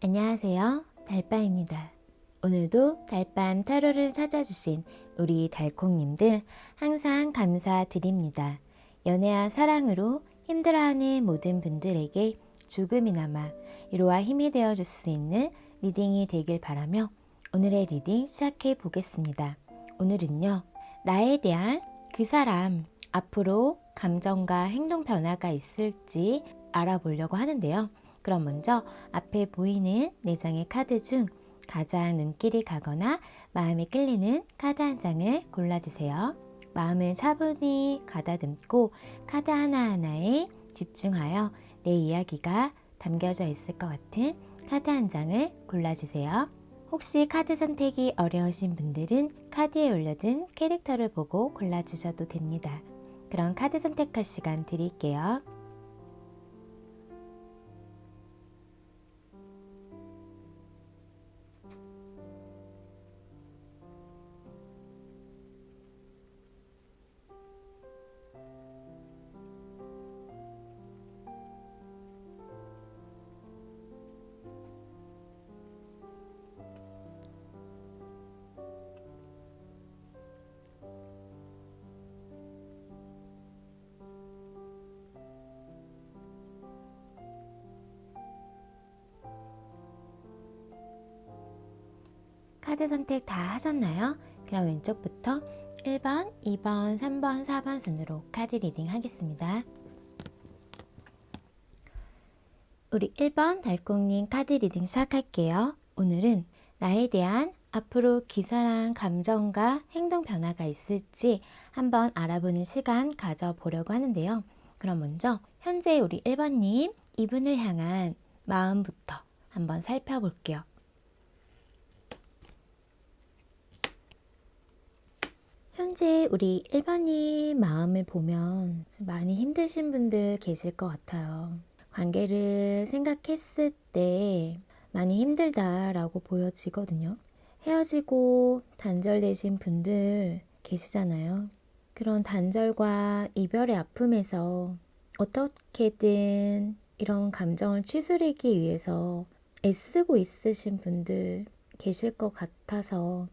안녕하세요. 달빠입니다. 오늘도 달밤 타로를 찾아주신 우리 달콩님들 항상 감사드립니다. 연애와 사랑으로 힘들어하는 모든 분들에게 조금이나마 위로와 힘이 되어줄 수 있는 리딩이 되길 바라며 오늘의 리딩 시작해 보겠습니다. 오늘은요, 나에 대한 그 사람 앞으로 감정과 행동 변화가 있을지 알아보려고 하는데요. 그럼 먼저 앞에 보이는 4장의 카드 중 가장 눈길이 가거나 마음에 끌리는 카드 한 장을 골라주세요. 마음을 차분히 가다듬고 카드 하나하나에 집중하여 내 이야기가 담겨져 있을 것 같은 카드 한 장을 골라주세요. 혹시 카드 선택이 어려우신 분들은 카드에 올려둔 캐릭터를 보고 골라주셔도 됩니다. 그럼 카드 선택할 시간 드릴게요. 카드 선택 다 하셨나요? 그럼 왼쪽부터 1번, 2번, 3번, 4번 순으로 카드 리딩 하겠습니다. 우리 1번 달콩님 카드 리딩 시작할게요. 오늘은 나에 대한 앞으로 기사랑 감정과 행동 변화가 있을지 한번 알아보는 시간 가져보려고 하는데요. 그럼 먼저 현재 우리 1번님 이분을 향한 마음부터 한번 살펴볼게요. 현재 우리 1번님 마음을 보면 많이 힘드신 분들 계실 것 같아요. 관계를 생각했을 때 많이 힘들다라고 보여지거든요. 헤어지고 단절되신 분들 계시잖아요. 그런 단절과 이별의 아픔에서 어떻게든 이런 감정을 추스리기 위해서 애쓰고 있으신 분들 계실 것 같아서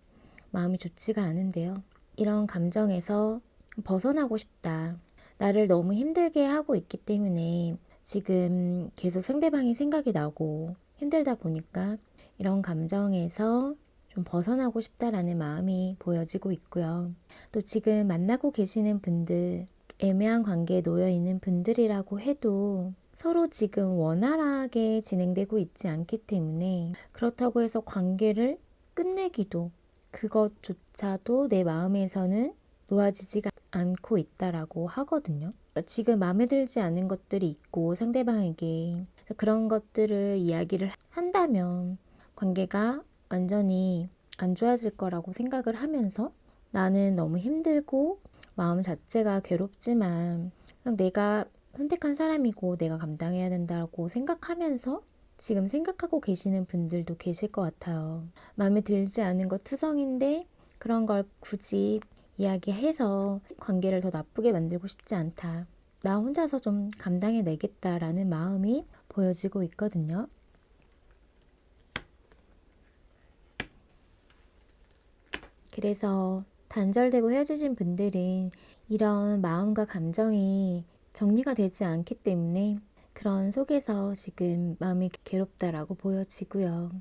마음이 좋지가 않은데요. 이런 감정에서 벗어나고 싶다. 나를 너무 힘들게 하고 있기 때문에 지금 계속 상대방이 생각이 나고 힘들다 보니까 이런 감정에서 좀 벗어나고 싶다라는 마음이 보여지고 있고요. 또 지금 만나고 계시는 분들, 애매한 관계에 놓여 있는 분들이라고 해도 서로 지금 원활하게 진행되고 있지 않기 때문에 그렇다고 해서 관계를 끝내기도 그것조차도 내 마음에서는 놓아지지가 않고 있다라고 하거든요. 지금 마음에 들지 않은 것들이 있고 상대방에게 그런 것들을 이야기를 한다면 관계가 완전히 안 좋아질 거라고 생각을 하면서 나는 너무 힘들고 마음 자체가 괴롭지만 그냥 내가 선택한 사람이고 내가 감당해야 된다고 생각하면서 지금 생각하고 계시는 분들도 계실 것 같아요. 마음에 들지 않은 것 투성인데 그런 걸 굳이 이야기해서 관계를 더 나쁘게 만들고 싶지 않다. 나 혼자서 좀 감당해내겠다라는 마음이 보여지고 있거든요. 그래서 단절되고 헤어지신 분들은 이런 마음과 감정이 정리가 되지 않기 때문에 그런 속에서 지금 마음이 괴롭다라고 보여지고요.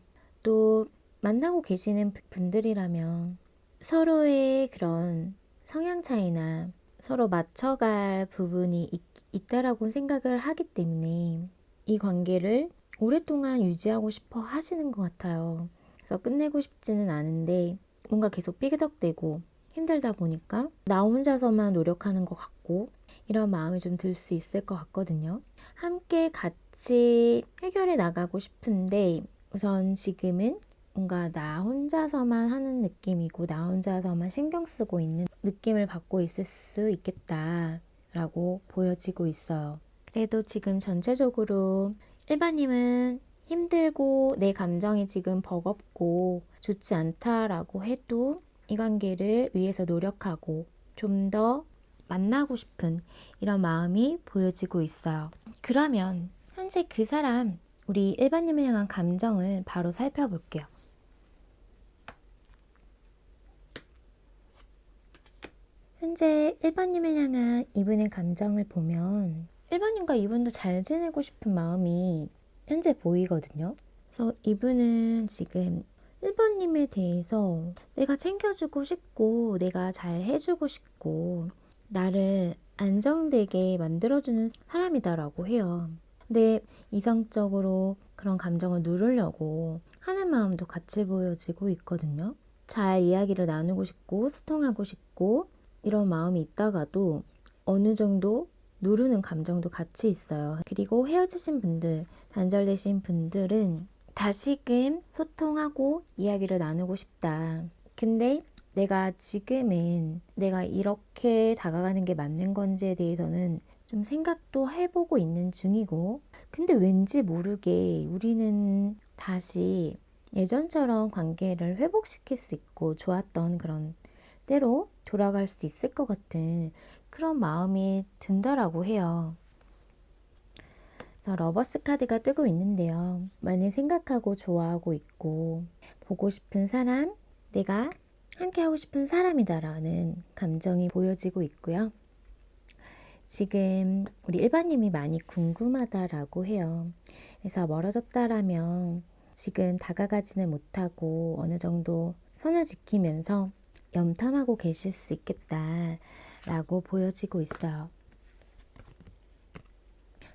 또 만나고 계시는 분들이라면 서로의 그런 성향 차이나 서로 맞춰갈 부분이 있다라고 생각을 하기 때문에 이 관계를 오랫동안 유지하고 싶어 하시는 것 같아요. 그래서 끝내고 싶지는 않은데 뭔가 계속 삐그덕대고 힘들다 보니까 나 혼자서만 노력하는 것 같고 이런 마음이 좀 들 수 있을 것 같거든요. 함께 같이 해결해 나가고 싶은데 우선 지금은 뭔가 나 혼자서만 하는 느낌이고 나 혼자서만 신경 쓰고 있는 느낌을 받고 있을 수 있겠다라고 보여지고 있어요. 그래도 지금 전체적으로 일반님은 힘들고 내 감정이 지금 버겁고 좋지 않다라고 해도 이 관계를 위해서 노력하고 좀 더 만나고 싶은 이런 마음이 보여지고 있어요. 그러면 현재 그 사람 우리 1번님을 향한 감정을 바로 살펴볼게요. 현재 1번님을 향한 이분의 감정을 보면 1번님과 이분도 잘 지내고 싶은 마음이 현재 보이거든요. 그래서 이분은 지금 1번님에 대해서 내가 챙겨주고 싶고 내가 잘 해주고 싶고 나를 안정되게 만들어주는 사람이다라고 해요. 근데 이성적으로 그런 감정을 누르려고 하는 마음도 같이 보여지고 있거든요. 잘 이야기를 나누고 싶고 소통하고 싶고 이런 마음이 있다가도 어느 정도 누르는 감정도 같이 있어요. 그리고 헤어지신 분들, 단절되신 분들은 다시금 소통하고 이야기를 나누고 싶다. 근데 내가 지금은 내가 이렇게 다가가는 게 맞는 건지에 대해서는 좀 생각도 해보고 있는 중이고, 근데 왠지 모르게 우리는 다시 예전처럼 관계를 회복시킬 수 있고 좋았던 그런 때로 돌아갈 수 있을 것 같은 그런 마음이 든다라고 해요. 그래서 러버스 카드가 뜨고 있는데요. 많이 생각하고 좋아하고 있고 보고 싶은 사람, 내가 함께하고 싶은 사람이다라는 감정이 보여지고 있고요. 지금 우리 일반님이 많이 궁금하다라고 해요. 그래서 멀어졌다라면 지금 다가가지는 못하고 어느 정도 선을 지키면서 염탐하고 계실 수 있겠다라고 보여지고 있어요.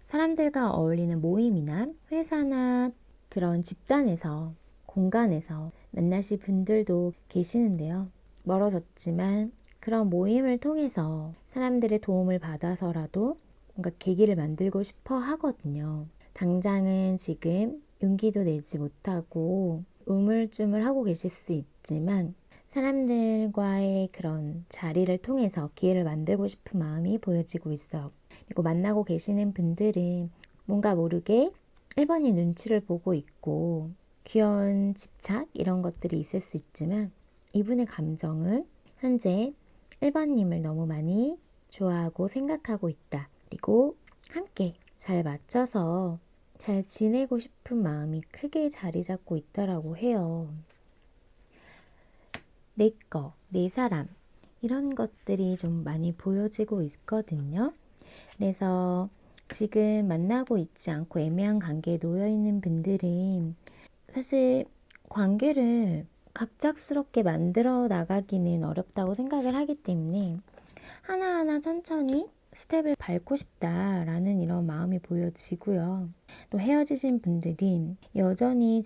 사람들과 어울리는 모임이나 회사나 그런 집단에서 공간에서 만나실 분들도 계시는데요. 멀어졌지만 그런 모임을 통해서 사람들의 도움을 받아서라도 뭔가 계기를 만들고 싶어 하거든요. 당장은 지금 용기도 내지 못하고 우물쭈물하고 계실 수 있지만 사람들과의 그런 자리를 통해서 기회를 만들고 싶은 마음이 보여지고 있어요. 그리고 만나고 계시는 분들은 뭔가 모르게 1번이 눈치를 보고 있고 귀여운 집착 이런 것들이 있을 수 있지만 이분의 감정은 현재 1번님을 너무 많이 좋아하고 생각하고 있다. 그리고 함께 잘 맞춰서 잘 지내고 싶은 마음이 크게 자리 잡고 있다라고 해요. 내 거, 내 사람 이런 것들이 좀 많이 보여지고 있거든요. 그래서 지금 만나고 있지 않고 애매한 관계에 놓여 있는 분들은 사실 관계를 갑작스럽게 만들어 나가기는 어렵다고 생각을 하기 때문에 하나하나 천천히 스텝을 밟고 싶다라는 이런 마음이 보여지고요. 또 헤어지신 분들이 여전히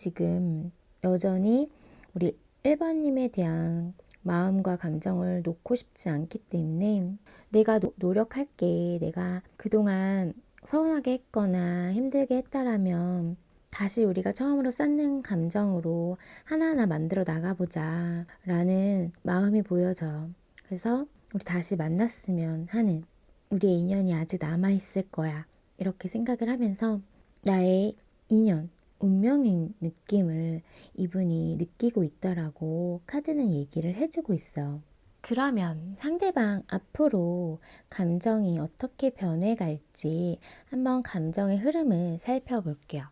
우리 1번님에 대한 마음과 감정을 놓고 싶지 않기 때문에 내가 노력할게. 내가 그동안 서운하게 했거나 힘들게 했다라면 다시 우리가 처음으로 쌓는 감정으로 하나하나 만들어 나가보자 라는 마음이 보여져요. 그래서 우리 다시 만났으면 하는 우리의 인연이 아직 남아있을 거야. 이렇게 생각을 하면서 나의 인연, 운명인 느낌을 이분이 느끼고 있다라고 카드는 얘기를 해주고 있어요. 그러면 상대방 앞으로 감정이 어떻게 변해갈지 한번 감정의 흐름을 살펴볼게요.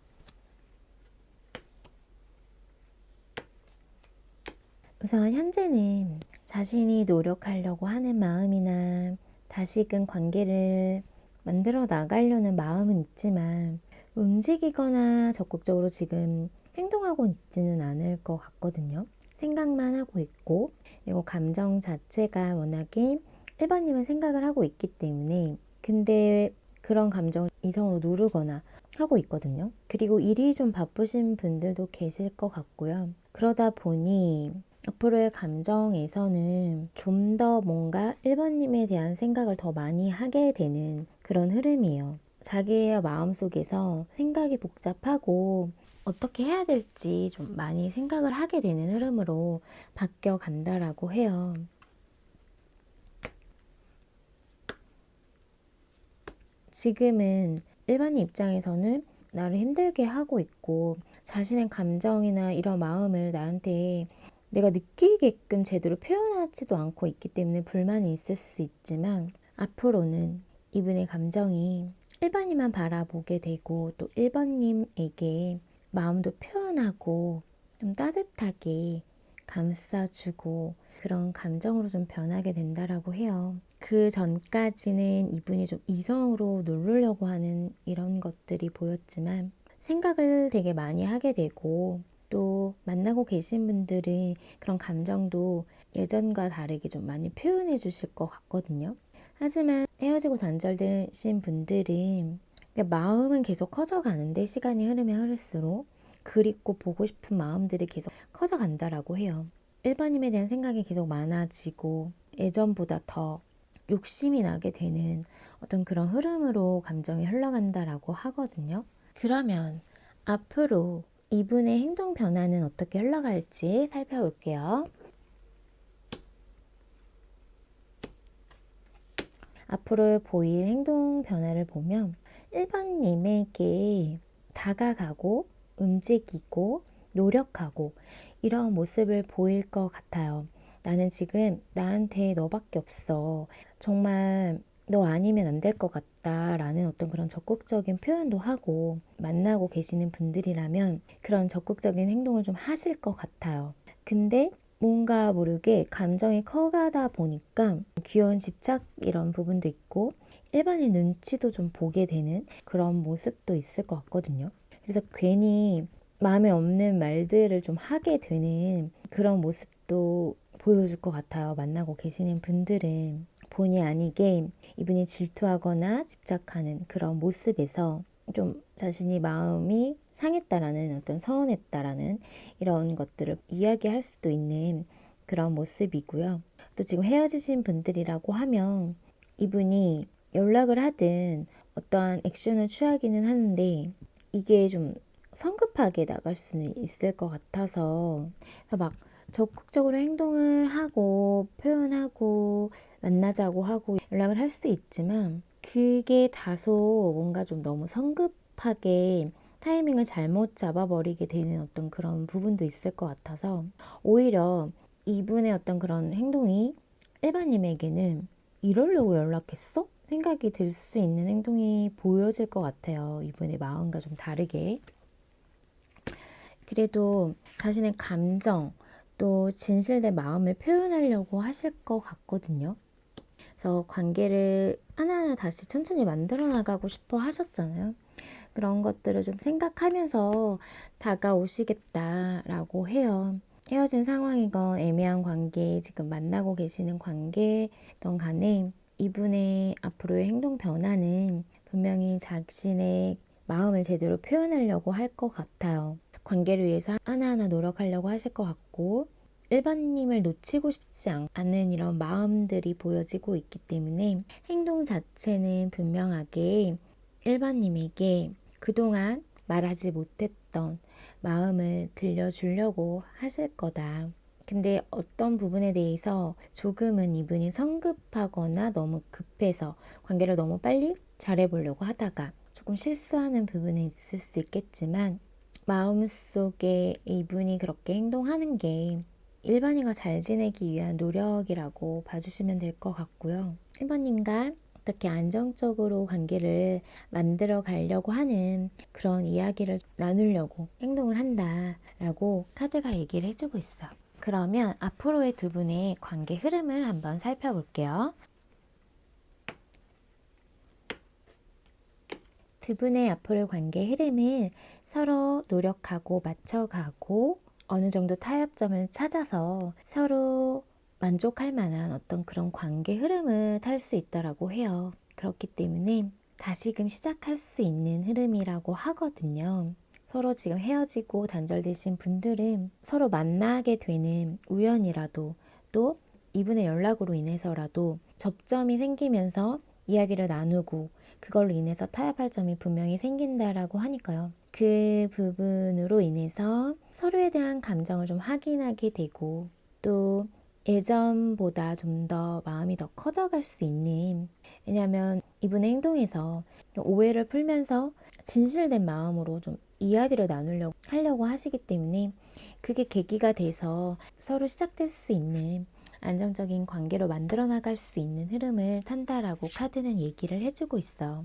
우선 현재는 자신이 노력하려고 하는 마음이나 다시금 관계를 만들어 나가려는 마음은 있지만 움직이거나 적극적으로 지금 행동하고 있지는 않을 것 같거든요. 생각만 하고 있고, 그리고 감정 자체가 워낙에 1번님은 생각을 하고 있기 때문에 근데 그런 감정을 이성으로 누르거나 하고 있거든요. 그리고 일이 좀 바쁘신 분들도 계실 것 같고요. 그러다 보니 앞으로의 감정에서는 좀 더 뭔가 1번님에 대한 생각을 더 많이 하게 되는 그런 흐름이에요. 자기의 마음속에서 생각이 복잡하고 어떻게 해야 될지 좀 많이 생각을 하게 되는 흐름으로 바뀌어 간다라고 해요. 지금은 1번님 입장에서는 나를 힘들게 하고 있고 자신의 감정이나 이런 마음을 나한테 내가 느끼게끔 제대로 표현하지도 않고 있기 때문에 불만이 있을 수 있지만 앞으로는 이분의 감정이 1번님만 바라보게 되고 또 1번님에게 마음도 표현하고 좀 따뜻하게 감싸주고 그런 감정으로 좀 변하게 된다라고 해요. 그 전까지는 이분이 좀 이성으로 누르려고 하는 이런 것들이 보였지만 생각을 되게 많이 하게 되고 또 만나고 계신 분들은 그런 감정도 예전과 다르게 좀 많이 표현해 주실 것 같거든요. 하지만 헤어지고 단절되신 분들은 마음은 계속 커져가는데 시간이 흐르면 흐를수록 그립고 보고 싶은 마음들이 계속 커져간다라고 해요. 1번님에 대한 생각이 계속 많아지고 예전보다 더 욕심이 나게 되는 어떤 그런 흐름으로 감정이 흘러간다라고 하거든요. 그러면 앞으로 이분의 행동 변화는 어떻게 흘러갈지 살펴볼게요. 앞으로 보일 행동 변화를 보면 1번님에게 다가가고 움직이고 노력하고 이런 모습을 보일 것 같아요. 나는 지금 나한테 너밖에 없어. 정말 너 아니면 안 될 것 같다 라는 어떤 그런 적극적인 표현도 하고 만나고 계시는 분들이라면 그런 적극적인 행동을 좀 하실 것 같아요. 근데 뭔가 모르게 감정이 커가다 보니까 귀여운 집착 이런 부분도 있고 일반인 눈치도 좀 보게 되는 그런 모습도 있을 것 같거든요. 그래서 괜히 마음에 없는 말들을 좀 하게 되는 그런 모습도 보여줄 것 같아요. 만나고 계시는 분들은 본의 아니게 이분이 질투하거나 집착하는 그런 모습에서 좀 자신이 마음이 상했다라는 어떤 서운했다라는 이런 것들을 이야기할 수도 있는 그런 모습이고요. 또 지금 헤어지신 분들이라고 하면 이분이 연락을 하든 어떠한 액션을 취하기는 하는데 이게 좀 성급하게 나갈 수는 있을 것 같아서 막 적극적으로 행동을 하고 표현하고 만나자고 하고 연락을 할 수 있지만 그게 다소 뭔가 좀 너무 성급하게 타이밍을 잘못 잡아버리게 되는 어떤 그런 부분도 있을 것 같아서 오히려 이분의 어떤 그런 행동이 일반님에게는 이러려고 연락했어? 생각이 들 수 있는 행동이 보여질 것 같아요. 이분의 마음과 좀 다르게. 그래도 자신의 감정 또 진실된 마음을 표현하려고 하실 것 같거든요. 그래서 관계를 하나하나 다시 천천히 만들어 나가고 싶어 하셨잖아요. 그런 것들을 좀 생각하면서 다가오시겠다라고 해요. 헤어진 상황이건 애매한 관계, 지금 만나고 계시는 관계든 간에 이분의 앞으로의 행동 변화는 분명히 자신의 마음을 제대로 표현하려고 할 것 같아요. 관계를 위해서 하나하나 노력하려고 하실 것 같고 일반님을 놓치고 싶지 않은 이런 마음들이 보여지고 있기 때문에 행동 자체는 분명하게 일반님에게 그동안 말하지 못했던 마음을 들려주려고 하실 거다. 근데 어떤 부분에 대해서 조금은 이분이 성급하거나 너무 급해서 관계를 너무 빨리 잘해보려고 하다가 조금 실수하는 부분이 있을 수 있겠지만 마음속에 이분이 그렇게 행동하는 게 일반인과 잘 지내기 위한 노력이라고 봐주시면 될 것 같고요. 1번님과 어떻게 안정적으로 관계를 만들어 가려고 하는 그런 이야기를 나누려고 행동을 한다라고 카드가 얘기를 해주고 있어. 그러면 앞으로의 두 분의 관계 흐름을 한번 살펴볼게요. 두 분의 앞으로의 관계 흐름은 서로 노력하고 맞춰가고 어느 정도 타협점을 찾아서 서로 만족할 만한 어떤 그런 관계 흐름을 탈 수 있다라고 해요. 그렇기 때문에 다시금 시작할 수 있는 흐름이라고 하거든요. 서로 지금 헤어지고 단절되신 분들은 서로 만나게 되는 우연이라도 또 이분의 연락으로 인해서라도 접점이 생기면서 이야기를 나누고 그걸로 인해서 타협할 점이 분명히 생긴다라고 하니까요. 그 부분으로 인해서 서로에 대한 감정을 좀 확인하게 되고 또 예전보다 좀 더 마음이 더 커져갈 수 있는 왜냐하면 이분의 행동에서 오해를 풀면서 진실된 마음으로 좀 이야기를 나누려고 하려고 하시기 때문에 그게 계기가 돼서 서로 시작될 수 있는 안정적인 관계로 만들어 나갈 수 있는 흐름을 탄다라고 카드는 얘기를 해주고 있어.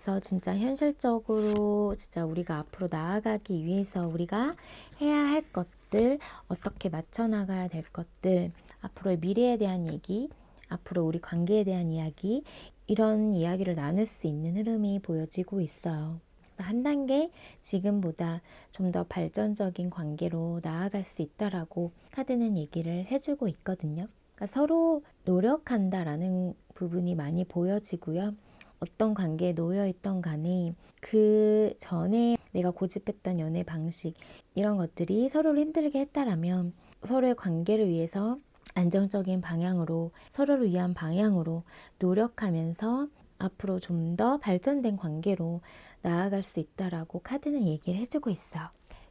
그래서 진짜 현실적으로 진짜 우리가 앞으로 나아가기 위해서 우리가 해야 할 것들, 어떻게 맞춰 나가야 될 것들, 앞으로의 미래에 대한 얘기, 앞으로 우리 관계에 대한 이야기, 이런 이야기를 나눌 수 있는 흐름이 보여지고 있어요. 한 단계 지금보다 좀 더 발전적인 관계로 나아갈 수 있다라고 카드는 얘기를 해주고 있거든요. 그러니까 서로 노력한다라는 부분이 많이 보여지고요. 어떤 관계에 놓여 있던 간에 그 전에 내가 고집했던 연애 방식 이런 것들이 서로를 힘들게 했다라면 서로의 관계를 위해서 안정적인 방향으로 서로를 위한 방향으로 노력하면서 앞으로 좀 더 발전된 관계로 나아갈 수 있다라고 카드는 얘기를 해주고 있어.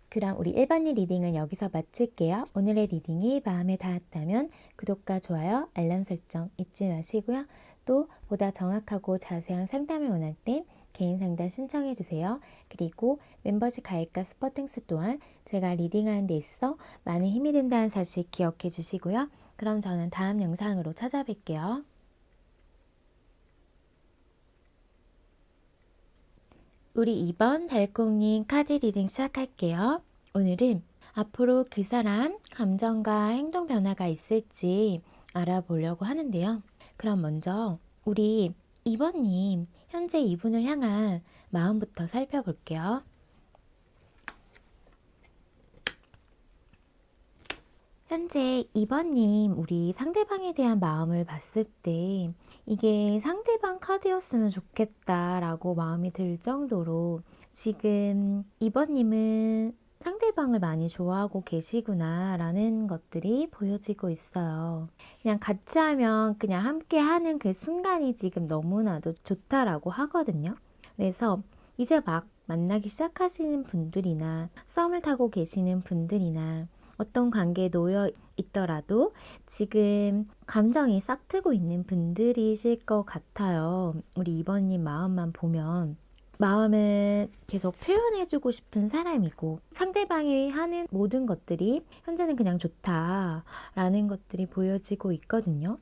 그럼 우리 1번님 리딩은 여기서 마칠게요. 오늘의 리딩이 마음에 닿았다면 구독과 좋아요, 알람 설정 잊지 마시고요. 또 보다 정확하고 자세한 상담을 원할 땐 개인 상담 신청해 주세요. 그리고 멤버십 가입과 스포팅스 또한 제가 리딩하는 데 있어 많은 힘이 된다는 사실 기억해 주시고요. 그럼 저는 다음 영상으로 찾아뵐게요. 우리 2번 달콩님 카드 리딩 시작할게요. 오늘은 앞으로 그 사람 감정과 행동 변화가 있을지 알아보려고 하는데요. 그럼 먼저 우리 2번님 현재 이분을 향한 마음부터 살펴볼게요. 현재 2번님 우리 상대방에 대한 마음을 봤을 때 이게 상대방 카드였으면 좋겠다라고 마음이 들 정도로 지금 2번님은 상대방을 많이 좋아하고 계시구나 라는 것들이 보여지고 있어요. 그냥 같이 하면 그냥 함께 하는 그 순간이 지금 너무나도 좋다라고 하거든요. 그래서 이제 막 만나기 시작하시는 분들이나 썸을 타고 계시는 분들이나 어떤 관계에 놓여 있더라도 지금 감정이 싹트고 있는 분들이실 것 같아요. 우리 2번님 마음만 보면 마음을 계속 표현해주고 싶은 사람이고 상대방이 하는 모든 것들이 현재는 그냥 좋다라는 것들이 보여지고 있거든요.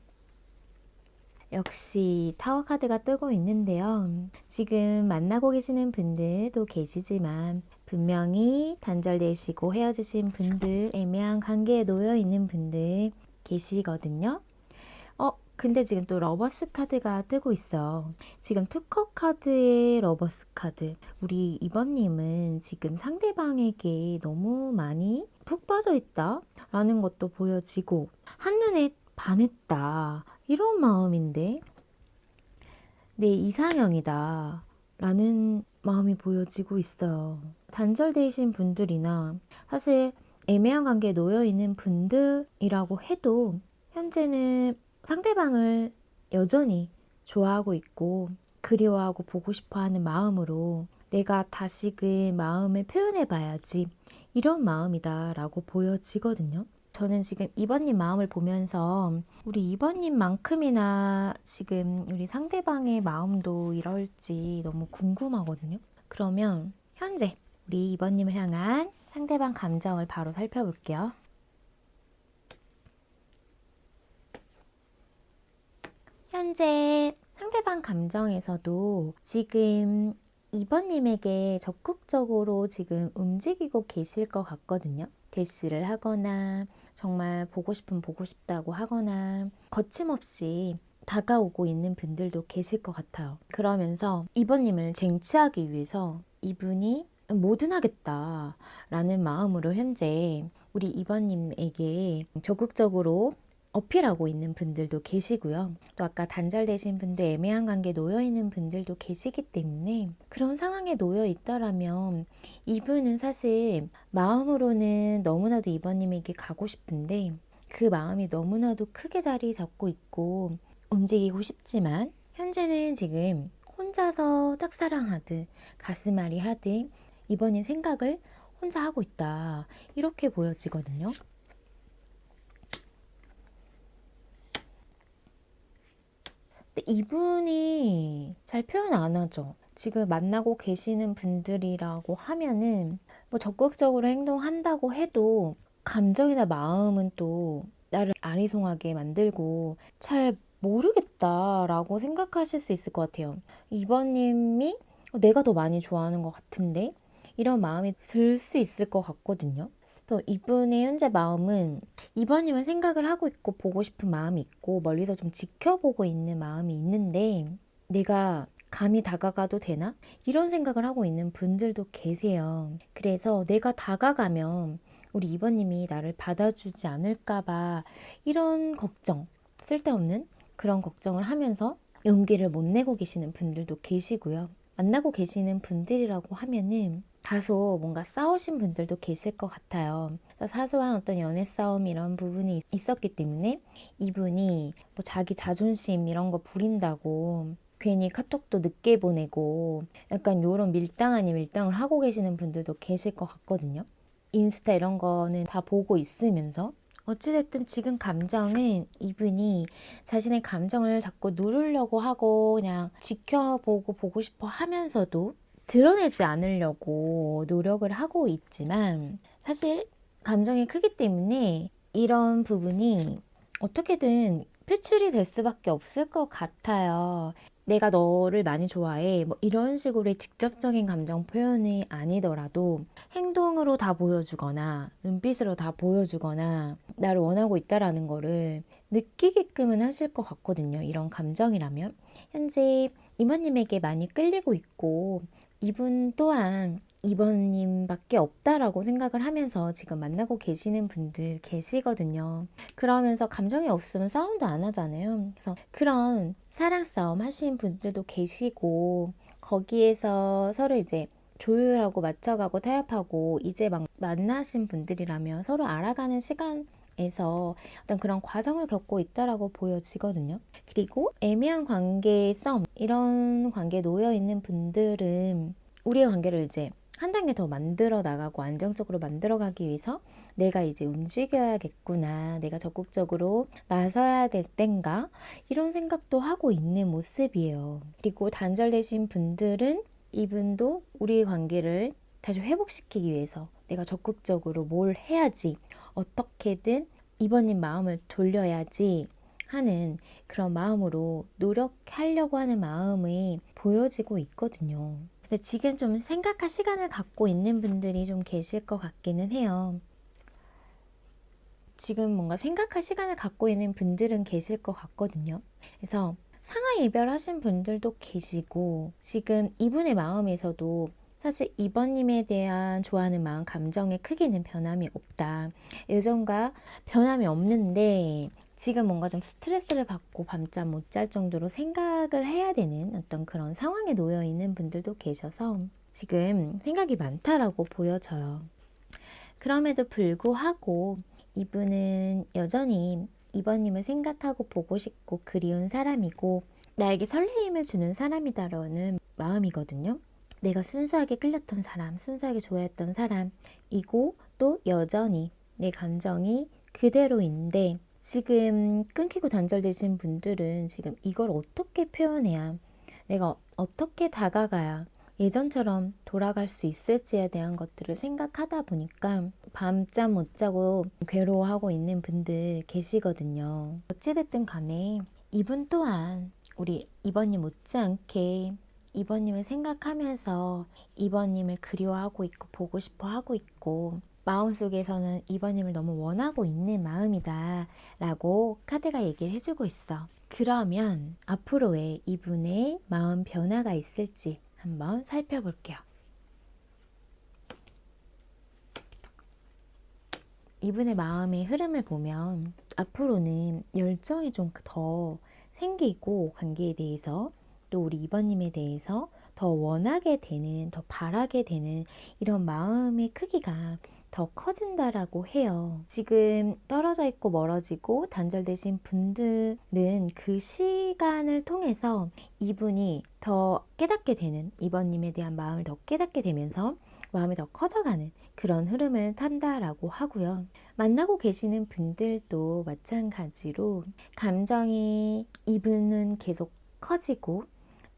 역시 타워 카드가 뜨고 있는데요. 지금 만나고 계시는 분들도 계시지만 분명히 단절되시고 헤어지신 분들, 애매한 관계에 놓여 있는 분들 계시거든요. 근데 지금 또 러버스 카드가 뜨고 있어. 지금 투컵 카드의 러버스 카드. 우리 2번님은 지금 상대방에게 너무 많이 푹 빠져 있다 라는 것도 보여지고 한눈에 반했다 이런 마음인데 내 이상형이다 라는 마음이 보여지고 있어요. 단절되신 분들이나 사실 애매한 관계에 놓여 있는 분들이라고 해도 현재는 상대방을 여전히 좋아하고 있고 그리워하고 보고 싶어하는 마음으로 내가 다시금 마음을 표현해 봐야지 이런 마음이다 라고 보여지거든요. 저는 지금 2번님 마음을 보면서 우리 2번님만큼이나 지금 우리 상대방의 마음도 이럴지 너무 궁금하거든요. 그러면 현재 우리 2번님을 향한 상대방 감정을 바로 살펴볼게요. 현재 상대방 감정에서도 지금 2번님에게 적극적으로 지금 움직이고 계실 것 같거든요. 대시를 하거나 정말 보고 싶으면 보고 싶다고 하거나 거침없이 다가오고 있는 분들도 계실 것 같아요. 그러면서 2번님을 쟁취하기 위해서 이분이 뭐든 하겠다 라는 마음으로 현재 우리 2번님에게 적극적으로 어필하고 있는 분들도 계시고요. 또 아까 단절되신 분들, 애매한 관계에 놓여 있는 분들도 계시기 때문에 그런 상황에 놓여 있다라면 이분은 사실 마음으로는 너무나도 2번님에게 가고 싶은데 그 마음이 너무나도 크게 자리 잡고 있고 움직이고 싶지만 현재는 지금 혼자서 짝사랑하듯 가슴앓이 하듯 2번님 생각을 혼자 하고 있다 이렇게 보여지거든요. 이분이 잘 표현 안 하죠. 지금 만나고 계시는 분들이라고 하면은 뭐 적극적으로 행동한다고 해도 감정이나 마음은 또 나를 아리송하게 만들고 잘 모르겠다라고 생각하실 수 있을 것 같아요. 2번님이 내가 더 많이 좋아하는 것 같은데 이런 마음이 들 수 있을 것 같거든요. 그래서 이분의 현재 마음은 이번님은 생각을 하고 있고 보고 싶은 마음이 있고 멀리서 좀 지켜보고 있는 마음이 있는데 내가 감히 다가가도 되나? 이런 생각을 하고 있는 분들도 계세요. 그래서 내가 다가가면 우리 이번님이 나를 받아주지 않을까봐 이런 걱정, 쓸데없는 그런 걱정을 하면서 용기를 못 내고 계시는 분들도 계시고요. 만나고 계시는 분들이라고 하면은 다소 뭔가 싸우신 분들도 계실 것 같아요. 사소한 어떤 연애 싸움 이런 부분이 있었기 때문에 이분이 뭐 자기 자존심 이런 거 부린다고 괜히 카톡도 늦게 보내고 약간 요런 밀당 아닌 밀당을 하고 계시는 분들도 계실 것 같거든요. 인스타 이런 거는 다 보고 있으면서 어찌됐든 지금 감정은 이분이 자신의 감정을 자꾸 누르려고 하고 그냥 지켜보고 보고 싶어 하면서도 드러내지 않으려고 노력을 하고 있지만 사실 감정이 크기 때문에 이런 부분이 어떻게든 표출이 될 수밖에 없을 것 같아요. 내가 너를 많이 좋아해. 뭐 이런 식으로의 직접적인 감정 표현이 아니더라도 행동으로 다 보여주거나 눈빛으로 다 보여주거나 나를 원하고 있다라는 거를 느끼게끔은 하실 것 같거든요. 이런 감정이라면. 현재 이모님에게 많이 끌리고 있고 이분 또한 이번님밖에 없다라고 생각을 하면서 지금 만나고 계시는 분들 계시거든요. 그러면서 감정이 없으면 싸움도 안 하잖아요. 그래서 그런 사랑 싸움 하시는 분들도 계시고 거기에서 서로 이제 조율하고 맞춰가고 타협하고 이제 막 만나신 분들이라면 서로 알아가는 시간에서 어떤 그런 과정을 겪고 있다라고 보여지거든요. 그리고 애매한 관계의 싸움 이런 관계에 놓여 있는 분들은 우리의 관계를 이제 한 단계 더 만들어 나가고 안정적으로 만들어 가기 위해서 내가 이제 움직여야겠구나. 내가 적극적으로 나서야 될 땐가? 이런 생각도 하고 있는 모습이에요. 그리고 단절되신 분들은 이분도 우리의 관계를 다시 회복시키기 위해서 내가 적극적으로 뭘 해야지, 어떻게든 이번님 마음을 돌려야지 하는 그런 마음으로 노력하려고 하는 마음이 보여지고 있거든요. 근데 지금 좀 생각할 시간을 갖고 있는 분들이 좀 계실 것 같기는 해요. 지금 뭔가 생각할 시간을 갖고 있는 분들은 계실 것 같거든요. 그래서 상하 이별하신 분들도 계시고 지금 이분의 마음에서도 사실 이번님에 대한 좋아하는 마음, 감정의 크기는 변함이 없다. 예전과 변함이 없는데 지금 뭔가 좀 스트레스를 받고 밤잠 못 잘 정도로 생각을 해야 되는 어떤 그런 상황에 놓여 있는 분들도 계셔서 지금 생각이 많다라고 보여져요. 그럼에도 불구하고 이분은 여전히 이번님을 생각하고 보고 싶고 그리운 사람이고 나에게 설레임을 주는 사람이다라는 마음이거든요. 내가 순수하게 끌렸던 사람, 순수하게 좋아했던 사람이고 또 여전히 내 감정이 그대로인데 지금 끊기고 단절되신 분들은 지금 이걸 어떻게 표현해야 내가 어떻게 다가가야 예전처럼 돌아갈 수 있을지에 대한 것들을 생각하다 보니까 밤잠 못 자고 괴로워하고 있는 분들 계시거든요. 어찌됐든 간에 이분 또한 우리 이번님 못지않게 이번님을 생각하면서 이번님을 그리워하고 있고 보고 싶어 하고 있고 마음속에서는 이번님을 너무 원하고 있는 마음이다 라고 카드가 얘기를 해주고 있어. 그러면 앞으로의 이분의 마음 변화가 있을지 한번 살펴볼게요. 이분의 마음의 흐름을 보면 앞으로는 열정이 좀 더 생기고 관계에 대해서 또 우리 이번님에 대해서 더 원하게 되는, 더 바라게 되는 이런 마음의 크기가 더 커진다라고 해요. 지금 떨어져 있고 멀어지고 단절되신 분들은 그 시간을 통해서 이분이 더 깨닫게 되는, 이번님에 대한 마음을 더 깨닫게 되면서 마음이 더 커져가는 그런 흐름을 탄다라고 하고요. 만나고 계시는 분들도 마찬가지로 감정이 이분은 계속 커지고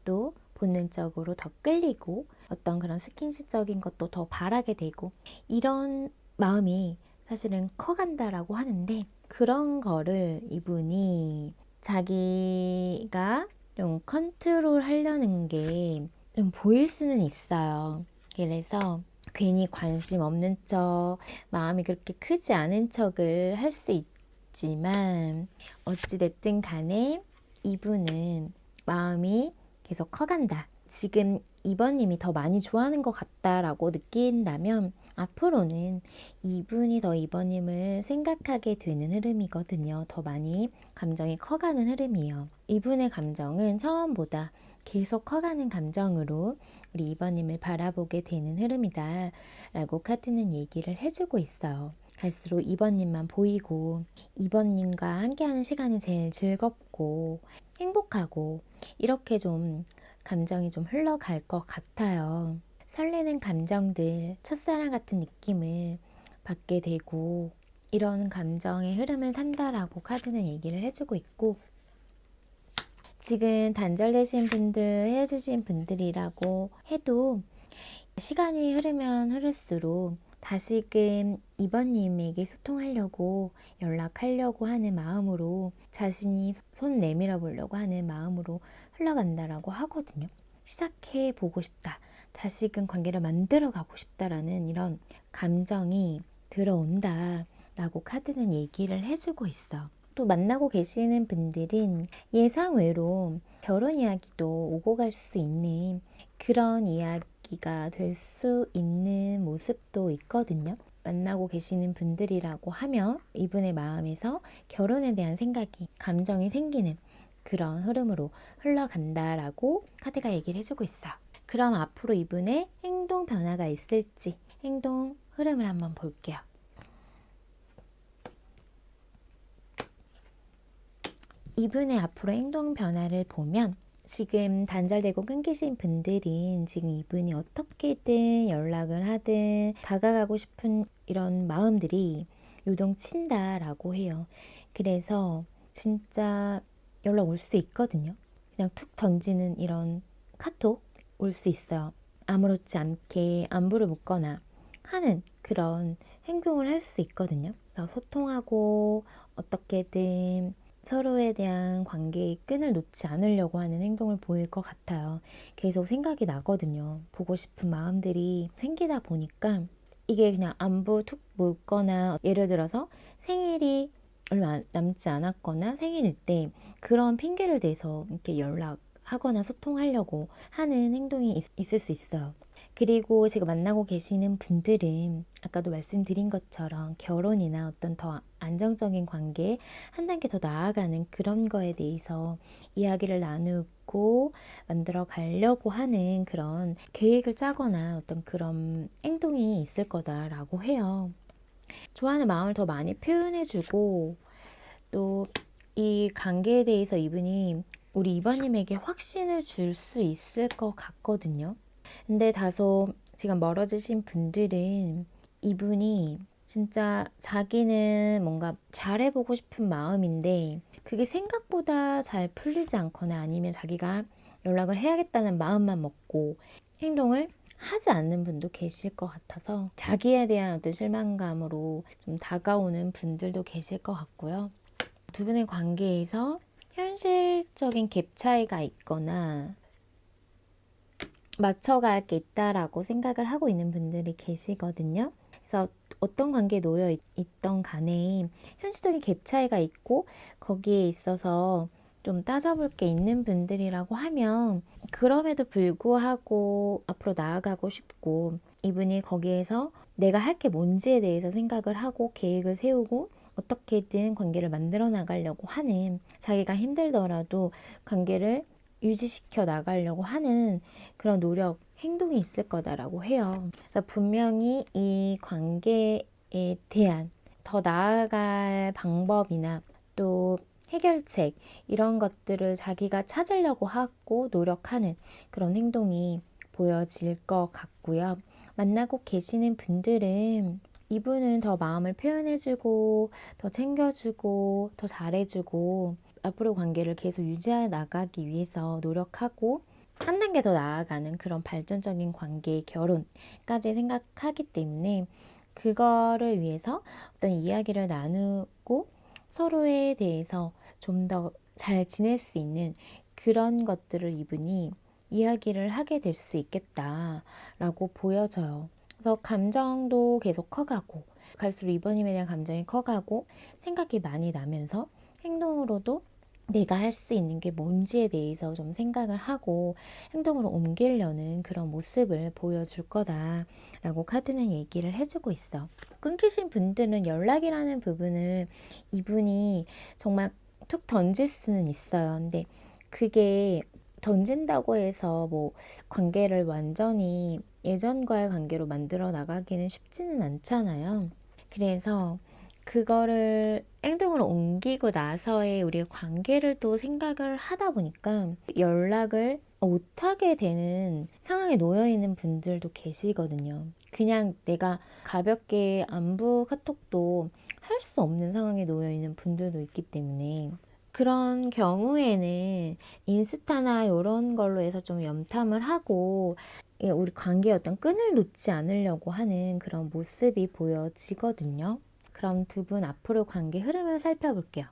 또 본능적으로 더 끌리고 어떤 그런 스킨십적인 것도 더 바라게 되고 이런 마음이 사실은 커간다라고 하는데 그런 거를 이분이 자기가 좀 컨트롤 하려는 게 좀 보일 수는 있어요. 그래서 괜히 관심 없는 척, 마음이 그렇게 크지 않은 척을 할 수 있지만 어찌됐든 간에 이분은 마음이 계속 커간다. 지금 2번님이 더 많이 좋아하는 것 같다라고 느낀다면 앞으로는 이분이 더 2번님을 생각하게 되는 흐름이거든요. 더 많이 감정이 커가는 흐름이에요. 이분의 감정은 처음보다 계속 커가는 감정으로 우리 2번님을 바라보게 되는 흐름이다 라고 카드는 얘기를 해주고 있어요. 갈수록 2번님만 보이고 2번님과 함께하는 시간이 제일 즐겁고 행복하고 이렇게 좀 감정이 좀 흘러갈 것 같아요. 설레는 감정들, 첫사랑 같은 느낌을 받게 되고 이런 감정의 흐름을 탄다라고 카드는 얘기를 해주고 있고, 지금 단절되신 분들, 헤어지신 분들이라고 해도 시간이 흐르면 흐를수록 다시금 2번님에게 소통하려고 연락하려고 하는 마음으로, 자신이 손 내밀어 보려고 하는 마음으로 흘러간다라고 하거든요. 시작해 보고 싶다, 다시금 관계를 만들어 가고 싶다라는 이런 감정이 들어온다 라고 카드는 얘기를 해주고 있어. 또 만나고 계시는 분들은 예상외로 결혼 이야기도 오고 갈 수 있는 그런 이야기가 될 수 있는 모습도 있거든요. 만나고 계시는 분들이라고 하면 이분의 마음에서 결혼에 대한 생각이, 감정이 생기는 그런 흐름으로 흘러간다라고 카드가 얘기를 해주고 있어. 그럼 앞으로 이분의 행동 변화가 있을지 행동 흐름을 한번 볼게요. 이분의 앞으로 행동 변화를 보면, 지금 단절되고 끊기신 분들은 지금 이분이 어떻게든 연락을 하든 다가가고 싶은 이런 마음들이 요동친다라고 해요. 그래서 진짜 연락 올 수 있거든요. 그냥 툭 던지는 이런 카톡 올 수 있어요. 아무렇지 않게 안부를 묻거나 하는 그런 행동을 할 수 있거든요. 그래서 소통하고 어떻게든 서로에 대한 관계의 끈을 놓지 않으려고 하는 행동을 보일 것 같아요. 계속 생각이 나거든요. 보고 싶은 마음들이 생기다 보니까 이게 그냥 안부 툭 묻거나, 예를 들어서 생일이 얼마 남지 않았거나 생일일 때 그런 핑계를 대서 이렇게 연락하거나 소통하려고 하는 행동이 있을 수 있어요. 그리고 지금 만나고 계시는 분들은 아까도 말씀드린 것처럼 결혼이나 어떤 더 안정적인 관계, 한 단계 더 나아가는 그런 거에 대해서 이야기를 나누고 만들어 가려고 하는 그런 계획을 짜거나 어떤 그런 행동이 있을 거다라고 해요. 좋아하는 마음을 더 많이 표현해주고, 또 이 관계에 대해서 이분이 우리 이번님에게 확신을 줄 수 있을 것 같거든요. 근데 다소 지금 멀어지신 분들은 이분이 진짜 자기는 뭔가 잘해보고 싶은 마음인데 그게 생각보다 잘 풀리지 않거나, 아니면 자기가 연락을 해야겠다는 마음만 먹고 행동을 하지 않는 분도 계실 것 같아서 자기에 대한 어떤 실망감으로 좀 다가오는 분들도 계실 것 같고요. 두 분의 관계에서 현실적인 갭 차이가 있거나 맞춰갈 게 있다라고 생각을 하고 있는 분들이 계시거든요. 그래서 어떤 관계에 놓여 있던 간에 현실적인 갭 차이가 있고 거기에 있어서 좀 따져볼 게 있는 분들이라고 하면, 그럼에도 불구하고 앞으로 나아가고 싶고 이분이 거기에서 내가 할 게 뭔지에 대해서 생각을 하고 계획을 세우고 어떻게든 관계를 만들어 나가려고 하는, 자기가 힘들더라도 관계를 유지시켜 나가려고 하는 그런 노력, 행동이 있을 거다라고 해요. 그래서 분명히 이 관계에 대한 더 나아갈 방법이나 또 해결책, 이런 것들을 자기가 찾으려고 하고 노력하는 그런 행동이 보여질 것 같고요. 만나고 계시는 분들은 이분은 더 마음을 표현해주고 더 챙겨주고 더 잘해주고 앞으로 관계를 계속 유지해 나가기 위해서 노력하고 한 단계 더 나아가는 그런 발전적인 관계, 결혼까지 생각하기 때문에 그거를 위해서 어떤 이야기를 나누고 서로에 대해서 좀 더 잘 지낼 수 있는 그런 것들을 이분이 이야기를 하게 될 수 있겠다라고 보여져요. 그래서 감정도 계속 커가고 갈수록 이번님에 대한 감정이 커가고 생각이 많이 나면서 행동으로도 내가 할 수 있는 게 뭔지에 대해서 좀 생각을 하고 행동으로 옮기려는 그런 모습을 보여줄 거다라고 카드는 얘기를 해주고 있어. 끊기신 분들은 연락이라는 부분을 이분이 정말 툭 던질 수는 있어요. 근데 그게 던진다고 해서 뭐 관계를 완전히 예전과의 관계로 만들어 나가기는 쉽지는 않잖아요. 그래서 그거를 행동으로 옮기고 나서의 우리의 관계를 또 생각을 하다 보니까 연락을 못하게 되는 상황에 놓여 있는 분들도 계시거든요. 그냥 내가 가볍게 안부 카톡도 할 수 없는 상황에 놓여 있는 분들도 있기 때문에 그런 경우에는 인스타나 이런 걸로 해서 좀 염탐을 하고 우리 관계의 어떤 끈을 놓지 않으려고 하는 그런 모습이 보여지거든요. 그럼 두 분 앞으로 관계 흐름을 살펴볼게요.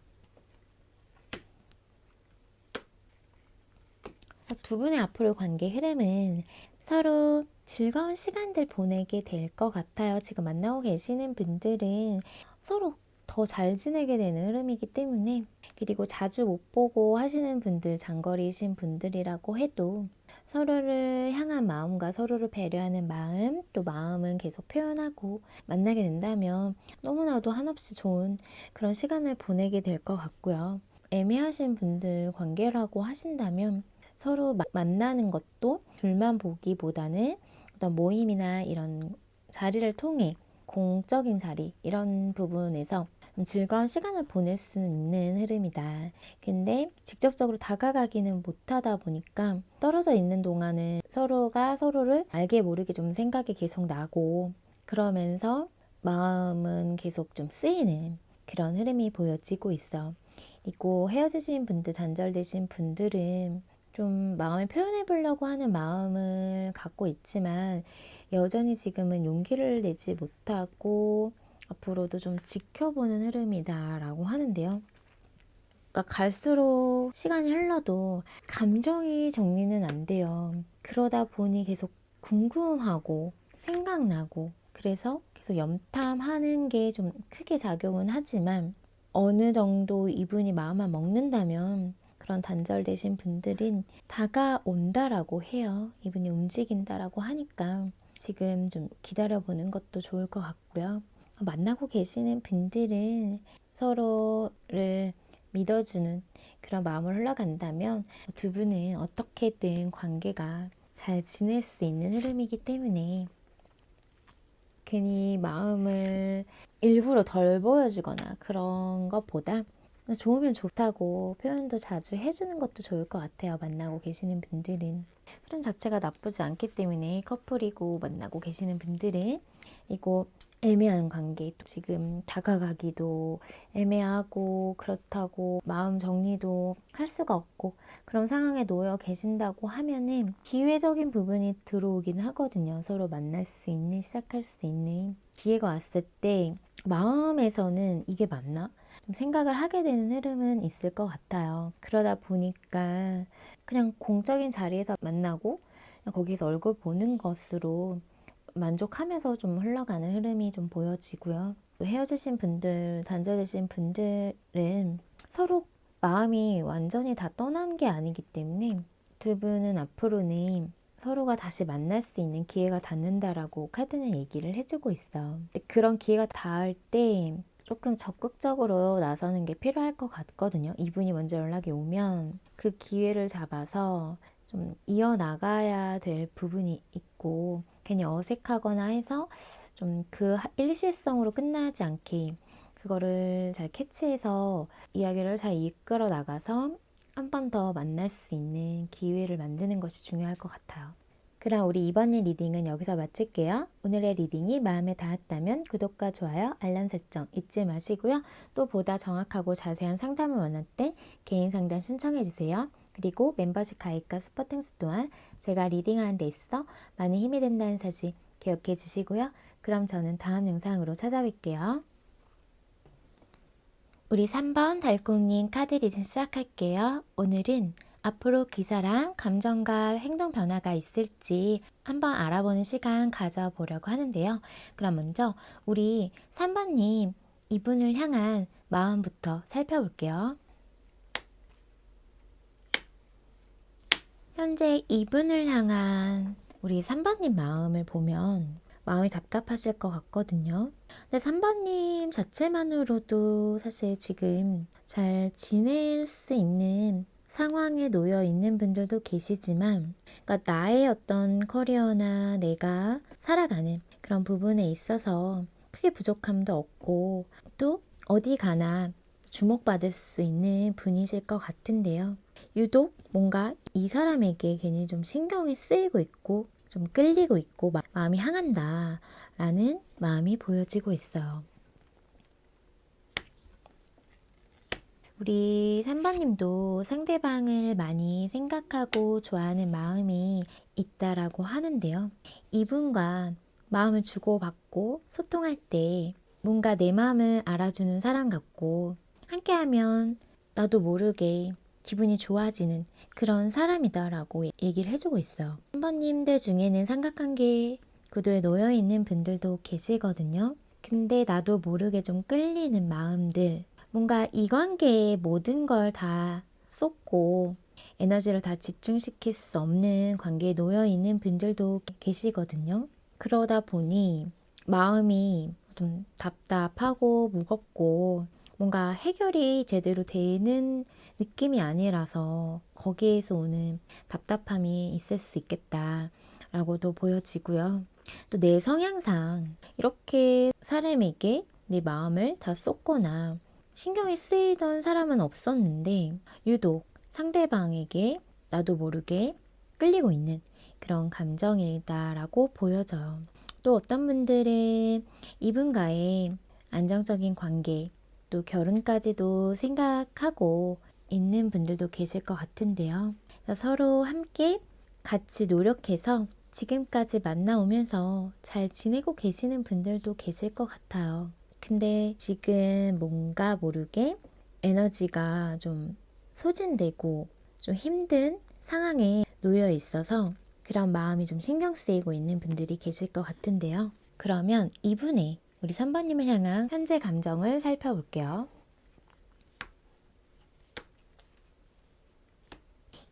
두 분의 앞으로 관계 흐름은 서로 즐거운 시간들 보내게 될 것 같아요. 지금 만나고 계시는 분들은 서로 더 잘 지내게 되는 흐름이기 때문에, 그리고 자주 못 보고 하시는 분들, 장거리이신 분들이라고 해도 서로를 향한 마음과 서로를 배려하는 마음, 또 마음은 계속 표현하고 만나게 된다면 너무나도 한없이 좋은 그런 시간을 보내게 될 것 같고요. 애매하신 분들 관계라고 하신다면 서로 만나는 것도 둘만 보기보다는 어떤 모임이나 이런 자리를 통해 공적인 자리 이런 부분에서 즐거운 시간을 보낼 수 있는 흐름이다. 근데 직접적으로 다가가기는 못하다 보니까 떨어져 있는 동안은 서로가 서로를 알게 모르게 좀 생각이 계속 나고 그러면서 마음은 계속 좀 쓰이는 그런 흐름이 보여지고 있어. 그리고 헤어지신 분들, 단절되신 분들은 좀 마음을 표현해 보려고 하는 마음을 갖고 있지만 여전히 지금은 용기를 내지 못하고 앞으로도 좀 지켜보는 흐름이다라고 하는데요. 그러니까 갈수록 시간이 흘러도 감정이 정리는 안 돼요. 그러다 보니 계속 궁금하고 생각나고 그래서 계속 염탐하는 게 좀 크게 작용은 하지만 어느 정도 이분이 마음을 먹는다면 그런 단절되신 분들은 다가온다라고 해요. 이분이 움직인다라고 하니까 지금 좀 기다려보는 것도 좋을 것 같고요. 만나고 계시는 분들은 서로를 믿어주는 그런 마음을 흘러간다면 두 분은 어떻게든 관계가 잘 지낼 수 있는 흐름이기 때문에 괜히 마음을 일부러 덜 보여주거나 그런 것보다 좋으면 좋다고 표현도 자주 해주는 것도 좋을 것 같아요. 만나고 계시는 분들은 흐름 자체가 나쁘지 않기 때문에 커플이고 만나고 계시는 분들은 그리고 애매한 관계 지금 다가가기도 애매하고 그렇다고 마음 정리도 할 수가 없고 그런 상황에 놓여 계신다고 하면은 기회적인 부분이 들어오긴 하거든요. 서로 만날 수 있는 시작할 수 있는 기회가 왔을 때 마음에서는 이게 맞나? 좀 생각을 하게 되는 흐름은 있을 것 같아요. 그러다 보니까 그냥 공적인 자리에서 만나고 거기서 얼굴 보는 것으로 만족하면서 좀 흘러가는 흐름이 좀 보여지고요. 헤어지신 분들, 단절되신 분들은 서로 마음이 완전히 다 떠난 게 아니기 때문에 두 분은 앞으로는 서로가 다시 만날 수 있는 기회가 닿는다라고 카드는 얘기를 해주고 있어. 그런 기회가 닿을 때 조금 적극적으로 나서는 게 필요할 것 같거든요. 이분이 먼저 연락이 오면 그 기회를 잡아서 좀 이어나가야 될 부분이 있고 괜히 어색하거나 해서 좀 그 일시성으로 끝나지 않게 그거를 잘 캐치해서 이야기를 잘 이끌어 나가서 한 번 더 만날 수 있는 기회를 만드는 것이 중요할 것 같아요. 그럼 우리 이번의 리딩은 여기서 마칠게요. 오늘의 리딩이 마음에 닿았다면 구독과 좋아요, 알람 설정 잊지 마시고요. 또 보다 정확하고 자세한 상담을 원할 때 개인 상담 신청해주세요. 그리고 멤버십 가입과 스포팅스 또한 제가 리딩하는 데 있어 많은 힘이 된다는 사실 기억해 주시고요. 그럼 저는 다음 영상으로 찾아뵐게요. 우리 3번 달콩님 카드 리딩 시작할게요. 오늘은 앞으로 그 사람 감정과 행동 변화가 있을지 한번 알아보는 시간 가져보려고 하는데요. 그럼 먼저 우리 3번님 이분을 향한 마음부터 살펴볼게요. 현재 이분을 향한 우리 3번님 마음을 보면 마음이 답답하실 것 같거든요. 근데 3번님 자체만으로도 사실 지금 잘 지낼 수 있는 상황에 놓여 있는 분들도 계시지만, 그러니까 나의 어떤 커리어나 내가 살아가는 그런 부분에 있어서 크게 부족함도 없고 또 어디 가나 주목받을 수 있는 분이실 것 같은데요. 유독 뭔가 이 사람에게 괜히 좀 신경이 쓰이고 있고 좀 끌리고 있고 마음이 향한다 라는 마음이 보여지고 있어요. 우리 3번님도 상대방을 많이 생각하고 좋아하는 마음이 있다라고 하는데요. 이분과 마음을 주고받고 소통할 때 뭔가 내 마음을 알아주는 사람 같고 함께하면 나도 모르게 기분이 좋아지는 그런 사람이다라고 얘기를 해주고 있어요. 3번님들 중에는 삼각관계 구도에 놓여있는 분들도 계시거든요. 근데 나도 모르게 좀 끌리는 마음들, 뭔가 이 관계에 모든 걸 다 쏟고 에너지를 다 집중시킬 수 없는 관계에 놓여 있는 분들도 계시거든요. 그러다 보니 마음이 좀 답답하고 무겁고 뭔가 해결이 제대로 되는 느낌이 아니라서 거기에서 오는 답답함이 있을 수 있겠다라고도 보여지고요. 또 내 성향상 이렇게 사람에게 내 마음을 다 쏟거나 신경이 쓰이던 사람은 없었는데 유독 상대방에게 나도 모르게 끌리고 있는 그런 감정이다라고 보여져요. 또 어떤 분들은 이분과의 안정적인 관계, 또 결혼까지도 생각하고 있는 분들도 계실 것 같은데요. 서로 함께 같이 노력해서 지금까지 만나오면서 잘 지내고 계시는 분들도 계실 것 같아요. 근데 지금 뭔가 모르게 에너지가 좀 소진되고 좀 힘든 상황에 놓여 있어서 그런 마음이 좀 신경 쓰이고 있는 분들이 계실 것 같은데요. 그러면 이분의 우리 3번님을 향한 현재 감정을 살펴볼게요.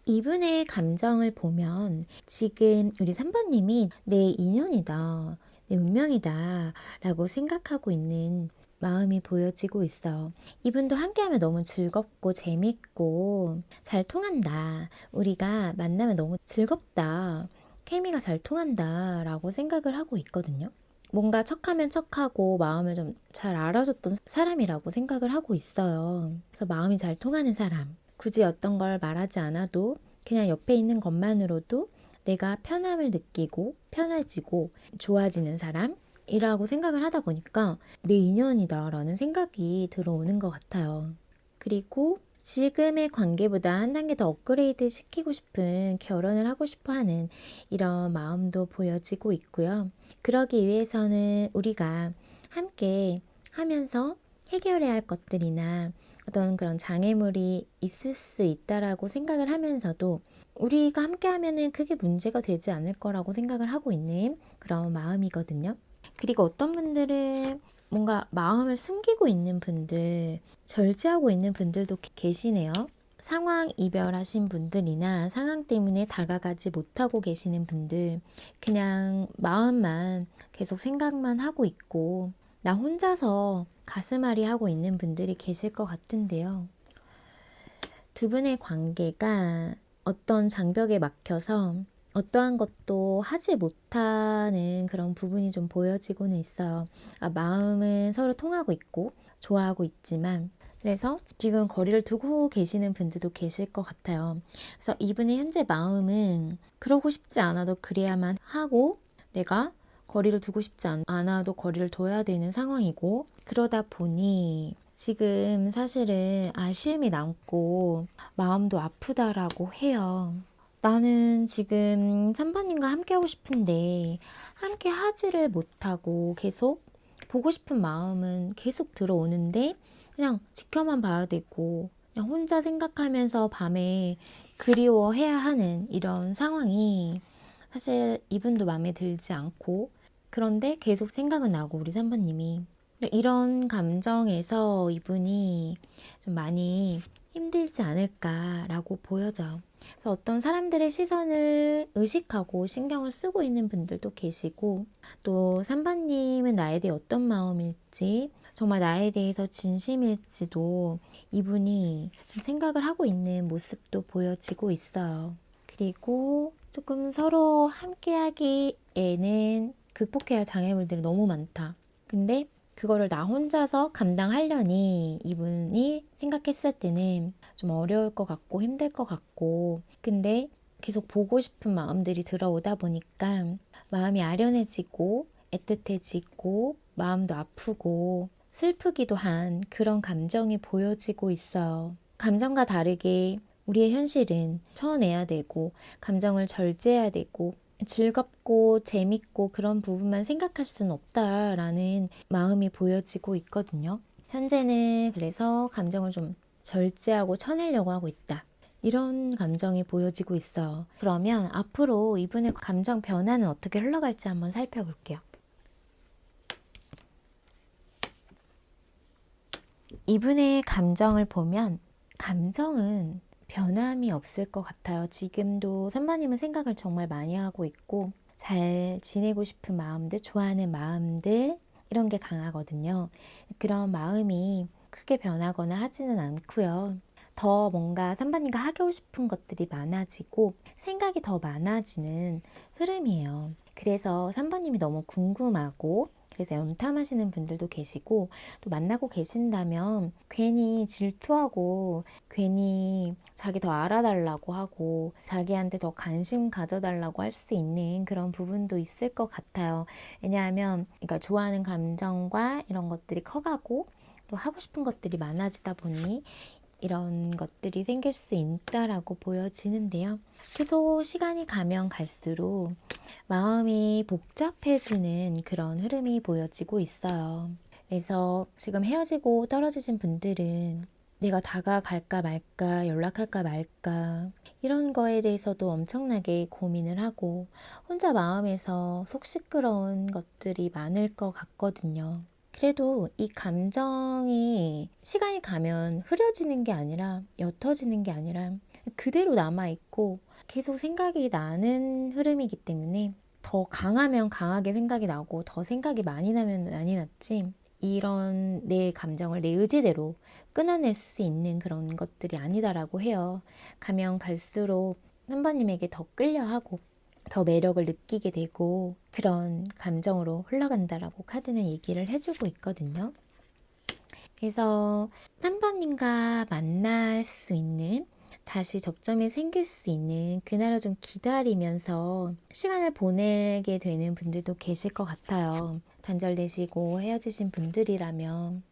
이분의 감정을 보면 지금 우리 3번님이 내 인연이다, 내 운명이다 라고 생각하고 있는 마음이 보여지고 있어. 이분도 함께하면 너무 즐겁고 재밌고 잘 통한다. 우리가 만나면 너무 즐겁다. 케미가 잘 통한다 라고 생각을 하고 있거든요. 뭔가 척하면 척하고 마음을 좀 잘 알아줬던 사람이라고 생각을 하고 있어요. 그래서 마음이 잘 통하는 사람. 굳이 어떤 걸 말하지 않아도 그냥 옆에 있는 것만으로도 내가 편함을 느끼고 편해지고 좋아지는 사람이라고 생각을 하다 보니까 내 인연이다라는 생각이 들어오는 것 같아요. 그리고 지금의 관계보다 한 단계 더 업그레이드 시키고 싶은, 결혼을 하고 싶어 하는 이런 마음도 보여지고 있고요. 그러기 위해서는 우리가 함께 하면서 해결해야 할 것들이나 어떤 그런 장애물이 있을 수 있다라고 생각을 하면서도 우리가 함께 하면은 크게 문제가 되지 않을 거라고 생각을 하고 있는 그런 마음이거든요. 그리고 어떤 분들은 뭔가 마음을 숨기고 있는 분들, 절제하고 있는 분들도 계시네요. 상황 이별하신 분들이나 상황 때문에 다가가지 못하고 계시는 분들, 그냥 마음만 계속 생각만 하고 있고 나 혼자서 가슴앓이 하고 있는 분들이 계실 것 같은데요. 두 분의 관계가 어떤 장벽에 막혀서 어떠한 것도 하지 못하는 그런 부분이 좀 보여지고는 있어요. 마음은 서로 통하고 있고 좋아하고 있지만, 그래서 지금 거리를 두고 계시는 분들도 계실 것 같아요. 그래서 이분의 현재 마음은 그러고 싶지 않아도 그래야만 하고 내가 거리를 두고 싶지 않아도 거리를 둬야 되는 상황이고, 그러다 보니 지금 사실은 아쉬움이 남고 마음도 아프다라고 해요. 나는 지금 3번님과 함께 하고 싶은데 함께 하지를 못하고 계속 보고 싶은 마음은 계속 들어오는데 그냥 지켜만 봐야 되고 그냥 혼자 생각하면서 밤에 그리워해야 하는 이런 상황이 사실 이분도 마음에 들지 않고, 그런데 계속 생각은 나고, 우리 3번님이. 이런 감정에서 이분이 좀 많이 힘들지 않을까라고 보여져요. 그래서 어떤 사람들의 시선을 의식하고 신경을 쓰고 있는 분들도 계시고, 또 3번님은 나에 대해 어떤 마음일지, 정말 나에 대해서 진심일지도 이분이 좀 생각을 하고 있는 모습도 보여지고 있어요. 그리고 조금 서로 함께하기에는 극복해야 할 장애물들이 너무 많다. 근데 그거를 나 혼자서 감당하려니 이분이 생각했을 때는 좀 어려울 것 같고 힘들 것 같고, 근데 계속 보고 싶은 마음들이 들어오다 보니까 마음이 아련해지고 애틋해지고 마음도 아프고 슬프기도 한 그런 감정이 보여지고 있어요. 감정과 다르게 우리의 현실은 쳐내야 되고 감정을 절제해야 되고 즐겁고 재밌고 그런 부분만 생각할 수는 없다라는 마음이 보여지고 있거든요. 현재는 그래서 감정을 좀 절제하고 쳐내려고 하고 있다. 이런 감정이 보여지고 있어요. 그러면 앞으로 이분의 감정 변화는 어떻게 흘러갈지 한번 살펴볼게요. 이분의 감정을 보면 감정은 변함이 없을 것 같아요. 지금도 선마님은 생각을 정말 많이 하고 있고 잘 지내고 싶은 마음들, 좋아하는 마음들 이런 게 강하거든요. 그런 마음이 크게 변하거나 하지는 않고요. 더 뭔가 선마님과 하고 싶은 것들이 많아지고 생각이 더 많아지는 흐름이에요. 그래서 3번님이 너무 궁금하고 그래서 염탐하시는 분들도 계시고 또 만나고 계신다면 괜히 질투하고 괜히 자기 더 알아달라고 하고 자기한테 더 관심 가져달라고 할 수 있는 그런 부분도 있을 것 같아요. 왜냐하면 그러니까 좋아하는 감정과 이런 것들이 커가고 또 하고 싶은 것들이 많아지다 보니 이런 것들이 생길 수 있다라고 보여지는데요. 계속 시간이 가면 갈수록 마음이 복잡해지는 그런 흐름이 보여지고 있어요. 그래서 지금 헤어지고 떨어지신 분들은 내가 다가갈까 말까, 연락할까 말까, 이런 거에 대해서도 엄청나게 고민을 하고 혼자 마음에서 속 시끄러운 것들이 많을 것 같거든요. 그래도 이 감정이 시간이 가면 흐려지는 게 아니라 옅어지는 게 아니라 그대로 남아있고 계속 생각이 나는 흐름이기 때문에 더 강하면 강하게 생각이 나고 더 생각이 많이 나면 많이 났지 이런 내 감정을 내 의지대로 끊어낼 수 있는 그런 것들이 아니다라고 해요. 가면 갈수록 3번님에게 더 끌려하고 더 매력을 느끼게 되고 그런 감정으로 흘러간다라고 카드는 얘기를 해주고 있거든요. 그래서 3번님과 만날 수 있는 다시 접점이 생길 수 있는 그날을 좀 기다리면서 시간을 보내게 되는 분들도 계실 것 같아요. 단절되시고 헤어지신 분들이라면.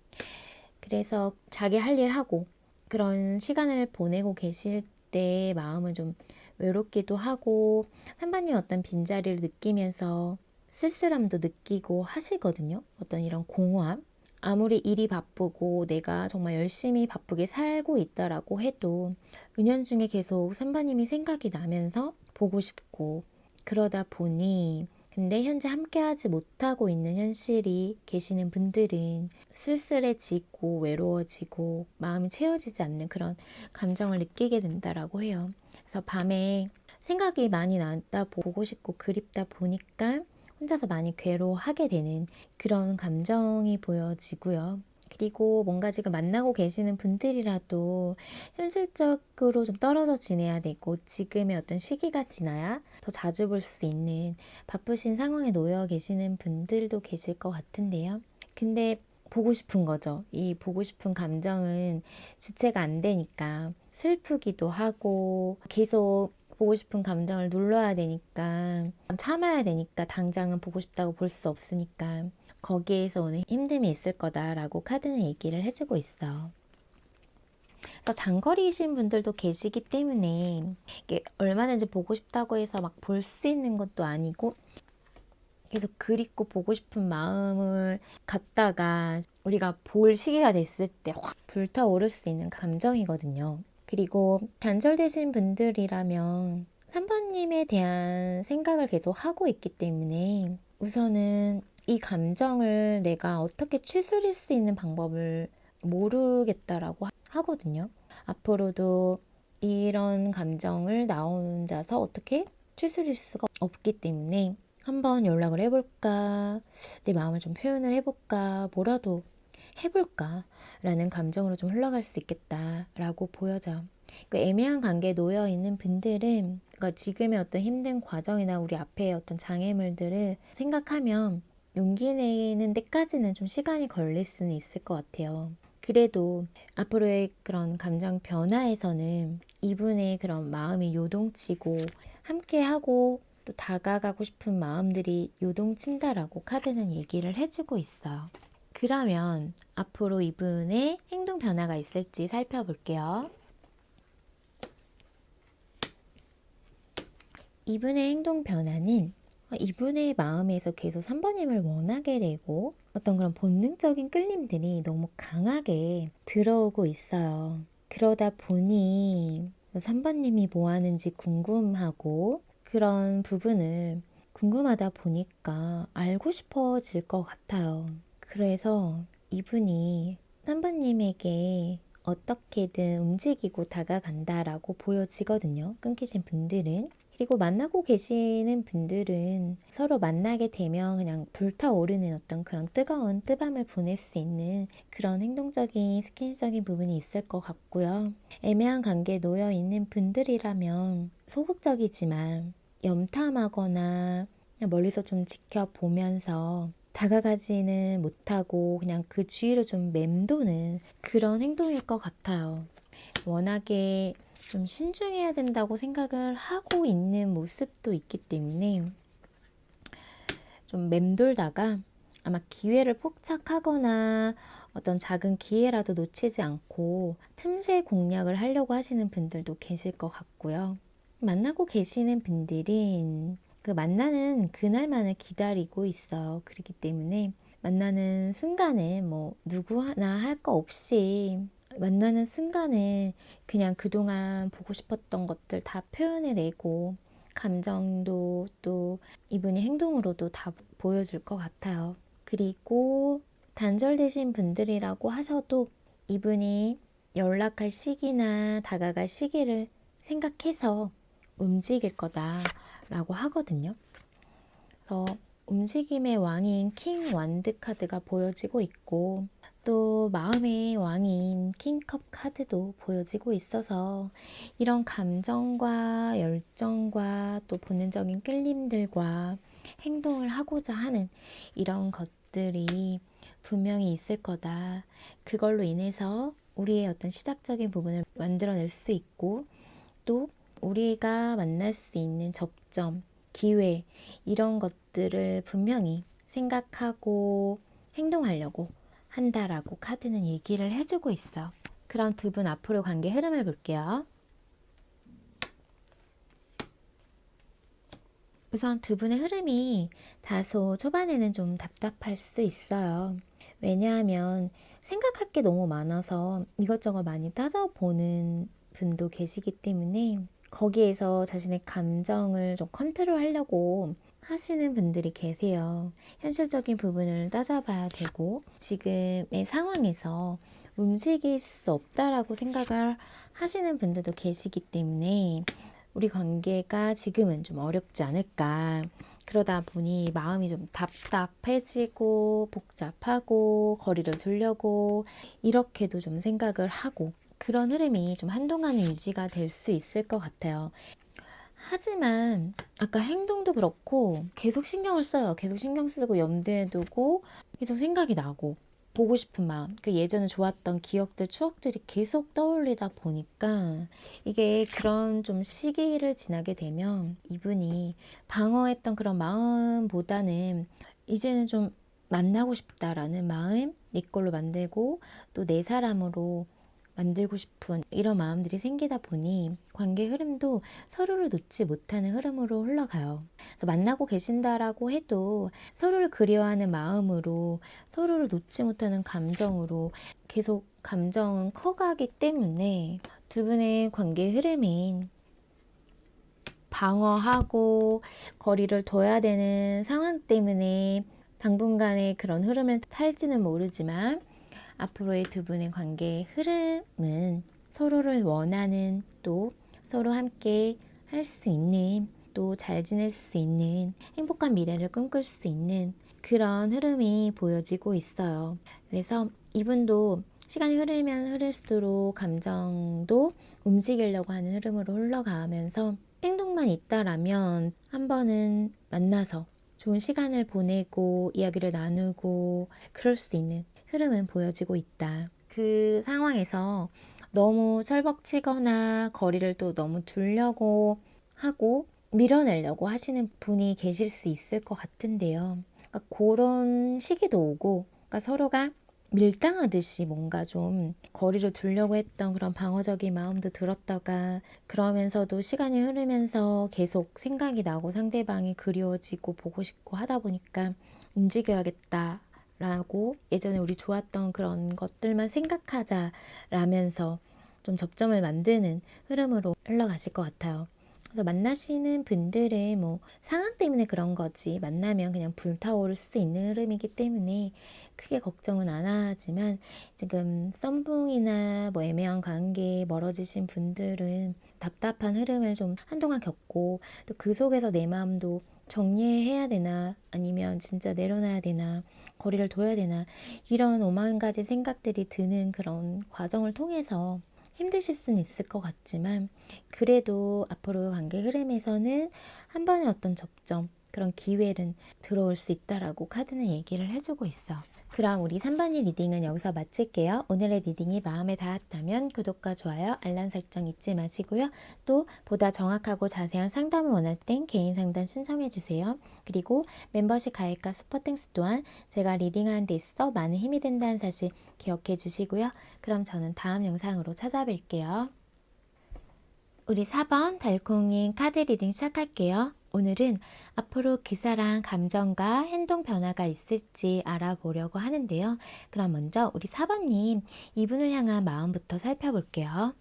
그래서 자기 할 일 하고 그런 시간을 보내고 계실 때 마음은 좀 외롭기도 하고 3번님 어떤 빈자리를 느끼면서 쓸쓸함도 느끼고 하시거든요. 어떤 이런 공허함. 아무리 일이 바쁘고 내가 정말 열심히 바쁘게 살고 있다라고 해도 은연중에 계속 3번님이 생각이 나면서 보고 싶고 그러다 보니 근데 현재 함께하지 못하고 있는 현실이 계시는 분들은 쓸쓸해지고 외로워지고 마음이 채워지지 않는 그런 감정을 느끼게 된다라고 해요. 그래서 밤에 생각이 많이 났다 보고 싶고 그립다 보니까 혼자서 많이 괴로워하게 되는 그런 감정이 보여지고요. 그리고 뭔가 지금 만나고 계시는 분들이라도 현실적으로 좀 떨어져 지내야 되고 지금의 어떤 시기가 지나야 더 자주 볼 수 있는 바쁘신 상황에 놓여 계시는 분들도 계실 것 같은데요. 근데 보고 싶은 거죠. 이 보고 싶은 감정은 주체가 안 되니까 슬프기도 하고 계속 보고 싶은 감정을 눌러야 되니까 참아야 되니까 당장은 보고 싶다고 볼 수 없으니까 거기에서 오는 힘듦이 있을 거다라고 카드는 얘기를 해주고 있어. 그래서 장거리이신 분들도 계시기 때문에 이게 얼마든지 보고 싶다고 해서 막 볼 수 있는 것도 아니고 계속 그립고 보고 싶은 마음을 갖다가 우리가 볼 시기가 됐을 때 확 불타오를 수 있는 감정이거든요. 그리고 단절되신 분들이라면 3번님에 대한 생각을 계속 하고 있기 때문에 우선은 이 감정을 내가 어떻게 추스릴 수 있는 방법을 모르겠다라고 하거든요. 앞으로도 이런 감정을 나 혼자서 어떻게 추스릴 수가 없기 때문에 한번 연락을 해볼까, 내 마음을 좀 표현을 해볼까, 뭐라도 해볼까 라는 감정으로 좀 흘러갈 수 있겠다라고 보여져요. 그 애매한 관계에 놓여 있는 분들은 그러니까 지금의 어떤 힘든 과정이나 우리 앞에 어떤 장애물들을 생각하면 용기 내는 데까지는 좀 시간이 걸릴 수는 있을 것 같아요. 그래도 앞으로의 그런 감정 변화에서는 이분의 그런 마음이 요동치고 함께하고 또 다가가고 싶은 마음들이 요동친다라고 카드는 얘기를 해주고 있어요. 그러면 앞으로 이분의 행동 변화가 있을지 살펴볼게요. 이분의 행동 변화는 이분의 마음에서 계속 3번님을 원하게 되고 어떤 그런 본능적인 끌림들이 너무 강하게 들어오고 있어요. 그러다 보니 3번님이 뭐 하는지 궁금하고 그런 부분을 궁금하다 보니까 알고 싶어질 것 같아요. 그래서 이분이 3번님에게 어떻게든 움직이고 다가간다라고 보여지거든요. 끊기신 분들은. 그리고 만나고 계시는 분들은 서로 만나게 되면 그냥 불타오르는 어떤 그런 뜨거운 뜨밤을 보낼 수 있는 그런 행동적인 스킨십적인 부분이 있을 것 같고요. 애매한 관계에 놓여 있는 분들이라면 소극적이지만 염탐하거나 그냥 멀리서 좀 지켜보면서 다가가지는 못하고 그냥 그 주위로 좀 맴도는 그런 행동일 것 같아요. 워낙에 좀 신중해야 된다고 생각을 하고 있는 모습도 있기 때문에 좀 맴돌다가 아마 기회를 포착하거나 어떤 작은 기회라도 놓치지 않고 틈새 공략을 하려고 하시는 분들도 계실 것 같고요. 만나고 계시는 분들이 그 만나는 그날만을 기다리고 있어요. 그렇기 때문에 만나는 순간에 뭐 누구 하나 할 거 없이 만나는 순간에 그냥 그동안 보고 싶었던 것들 다 표현해내고 감정도 또 이분의 행동으로도 다 보여줄 것 같아요. 그리고 단절되신 분들이라고 하셔도 이분이 연락할 시기나 다가갈 시기를 생각해서 움직일 거다라고 하거든요. 그래서 움직임의 왕인 킹 완드 카드가 보여지고 있고 또 마음의 왕인 킹컵 카드도 보여지고 있어서 이런 감정과 열정과 또 본능적인 끌림들과 행동을 하고자 하는 이런 것들이 분명히 있을 거다. 그걸로 인해서 우리의 어떤 시작적인 부분을 만들어낼 수 있고 또 우리가 만날 수 있는 접점, 기회 이런 것들을 분명히 생각하고 행동하려고 한다라고 카드는 얘기를 해주고 있어. 그럼 두 분 앞으로 관계 흐름을 볼게요. 우선 두 분의 흐름이 다소 초반에는 좀 답답할 수 있어요. 왜냐하면 생각할 게 너무 많아서 이것저것 많이 따져보는 분도 계시기 때문에 거기에서 자신의 감정을 좀 컨트롤하려고 하시는 분들이 계세요. 현실적인 부분을 따져봐야 되고 지금의 상황에서 움직일 수 없다라고 생각을 하시는 분들도 계시기 때문에 우리 관계가 지금은 좀 어렵지 않을까. 그러다 보니 마음이 좀 답답해지고 복잡하고 거리를 두려고 이렇게도 좀 생각을 하고 그런 흐름이 좀 한동안은 유지가 될 수 있을 것 같아요. 하지만 아까 행동도 그렇고 계속 신경을 써요. 계속 신경 쓰고 염두에 두고 계속 생각이 나고 보고 싶은 마음, 그 예전에 좋았던 기억들, 추억들이 계속 떠올리다 보니까 이게 그런 좀 시기를 지나게 되면 이분이 방어했던 그런 마음보다는 이제는 좀 만나고 싶다라는 마음 내 걸로 만들고 또 내 사람으로 만들고 싶은 이런 마음들이 생기다 보니 관계 흐름도 서로를 놓지 못하는 흐름으로 흘러가요. 그래서 만나고 계신다라고 해도 서로를 그리워하는 마음으로 서로를 놓지 못하는 감정으로 계속 감정은 커가기 때문에 두 분의 관계 흐름이 방어하고 거리를 둬야 되는 상황 때문에 당분간의 그런 흐름을 탈지는 모르지만 앞으로의 두 분의 관계의 흐름은 서로를 원하는, 또 서로 함께 할 수 있는, 또 잘 지낼 수 있는 행복한 미래를 꿈꿀 수 있는 그런 흐름이 보여지고 있어요. 그래서 이분도 시간이 흐르면 흐를수록 감정도 움직이려고 하는 흐름으로 흘러가면서 행동만 있다라면 한 번은 만나서 좋은 시간을 보내고 이야기를 나누고 그럴 수 있는 흐름은 보여지고 있다. 그 상황에서 너무 철벅치거나 거리를 또 너무 두려고 하고 밀어내려고 하시는 분이 계실 수 있을 것 같은데요. 그러니까 그런 시기도 오고, 그러니까 서로가 밀당하듯이 뭔가 좀 거리를 두려고 했던 그런 방어적인 마음도 들었다가, 그러면서도 시간이 흐르면서 계속 생각이 나고 상대방이 그리워지고 보고 싶고 하다 보니까 움직여야겠다 라고, 예전에 우리 좋았던 그런 것들만 생각하자라면서 좀 접점을 만드는 흐름으로 흘러가실 것 같아요. 그래서 만나시는 분들은 뭐 상황 때문에 그런 거지, 만나면 그냥 불타오를 수 있는 흐름이기 때문에 크게 걱정은 안 하지만, 지금 썸붕이나 뭐 애매한 관계에 멀어지신 분들은 답답한 흐름을 좀 한동안 겪고, 또 그 속에서 내 마음도 정리해야 되나 아니면 진짜 내려놔야 되나 거리를 둬야 되나 이런 오만 가지 생각들이 드는 그런 과정을 통해서 힘드실 수는 있을 것 같지만, 그래도 앞으로 관계 흐름에서는 한 번의 어떤 접점, 그런 기회는 들어올 수 있다라고 카드는 얘기를 해주고 있어. 그럼 우리 3번이 리딩은 여기서 마칠게요. 오늘의 리딩이 마음에 닿았다면 구독과 좋아요, 알람 설정 잊지 마시고요. 또 보다 정확하고 자세한 상담을 원할 땐 개인 상담 신청해 주세요. 그리고 멤버십 가입과 스포팅스 또한 제가 리딩하는 데 있어 많은 힘이 된다는 사실 기억해 주시고요. 그럼 저는 다음 영상으로 찾아뵐게요. 우리 4번 달콩인 카드 리딩 시작할게요. 오늘은 앞으로 그 사람 감정과 행동 변화가 있을지 알아보려고 하는데요. 그럼 먼저 우리 4번님 이분을 향한 마음부터 살펴볼게요.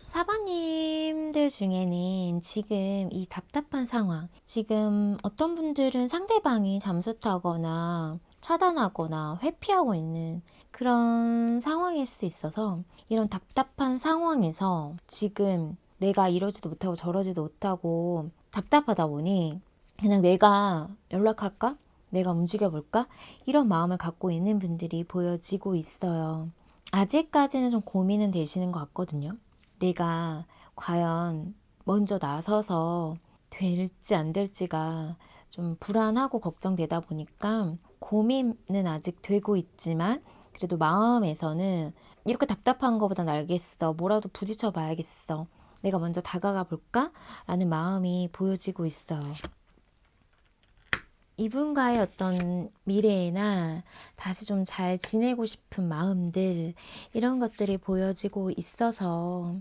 4번님들 중에는 지금 이 답답한 상황, 지금 어떤 분들은 상대방이 잠수 타거나 차단하거나 회피하고 있는 그런 상황일 수 있어서, 이런 답답한 상황에서 지금 내가 이러지도 못하고 저러지도 못하고 답답하다 보니 그냥 내가 연락할까? 내가 움직여볼까? 이런 마음을 갖고 있는 분들이 보여지고 있어요. 아직까지는 좀 고민은 되시는 것 같거든요. 내가 과연 먼저 나서서 될지 안 될지가 좀 불안하고 걱정되다 보니까 고민은 아직 되고 있지만, 그래도 마음에서는 이렇게 답답한 것보단 알겠어, 뭐라도 부딪혀 봐야겠어, 내가 먼저 다가가 볼까? 라는 마음이 보여지고 있어요. 이분과의 어떤 미래나 다시 좀 잘 지내고 싶은 마음들, 이런 것들이 보여지고 있어서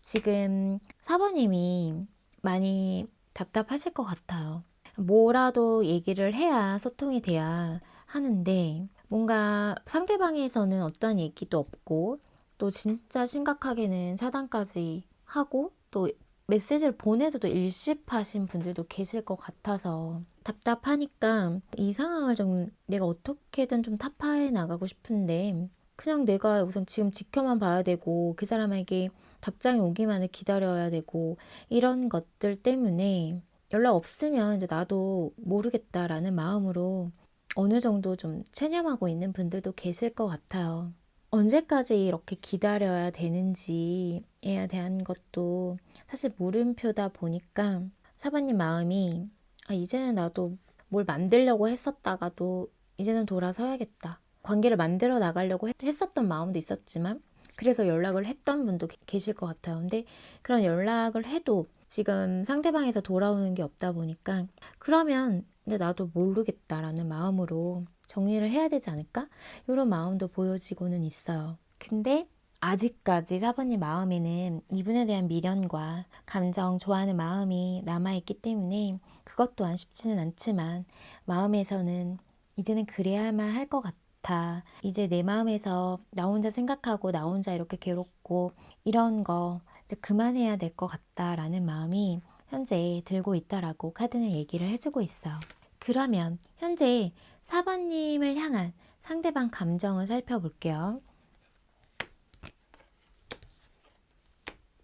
지금 4번님이 많이 답답하실 것 같아요. 뭐라도 얘기를 해야 소통이 돼야 하는데, 뭔가 상대방에서는 어떤 얘기도 없고, 또 진짜 심각하게는 차단까지 하고, 또 메시지를 보내도 일십하신 분들도 계실 것 같아서 답답하니까 이 상황을 좀 내가 어떻게든 좀 타파해 나가고 싶은데, 그냥 내가 우선 지금 지켜만 봐야 되고 그 사람에게 답장이 오기만을 기다려야 되고, 이런 것들 때문에 연락 없으면 이제 나도 모르겠다라는 마음으로 어느 정도 좀 체념하고 있는 분들도 계실 것 같아요. 언제까지 이렇게 기다려야 되는지에 대한 것도 사실 물음표다 보니까, 사바님 마음이 이제는 나도 뭘 만들려고 했었다가도 이제는 돌아서야겠다, 관계를 만들어 나가려고 했었던 마음도 있었지만 그래서 연락을 했던 분도 계실 것 같아요. 근데 그런 연락을 해도 지금 상대방에서 돌아오는 게 없다 보니까, 그러면 근데 나도 모르겠다라는 마음으로 정리를 해야 되지 않을까? 이런 마음도 보여지고는 있어요. 근데 아직까지 사부님 마음에는 이분에 대한 미련과 감정, 좋아하는 마음이 남아있기 때문에 그것 또한 쉽지는 않지만 마음에서는 이제는 그래야만 할 것 같아. 이제 내 마음에서 나 혼자 생각하고 나 혼자 이렇게 괴롭고 이런 거 이제 그만해야 될 것 같다라는 마음이 현재 들고 있다라고 카드는 얘기를 해주고 있어요. 그러면 현재 4번님을 향한 상대방 감정을 살펴볼게요.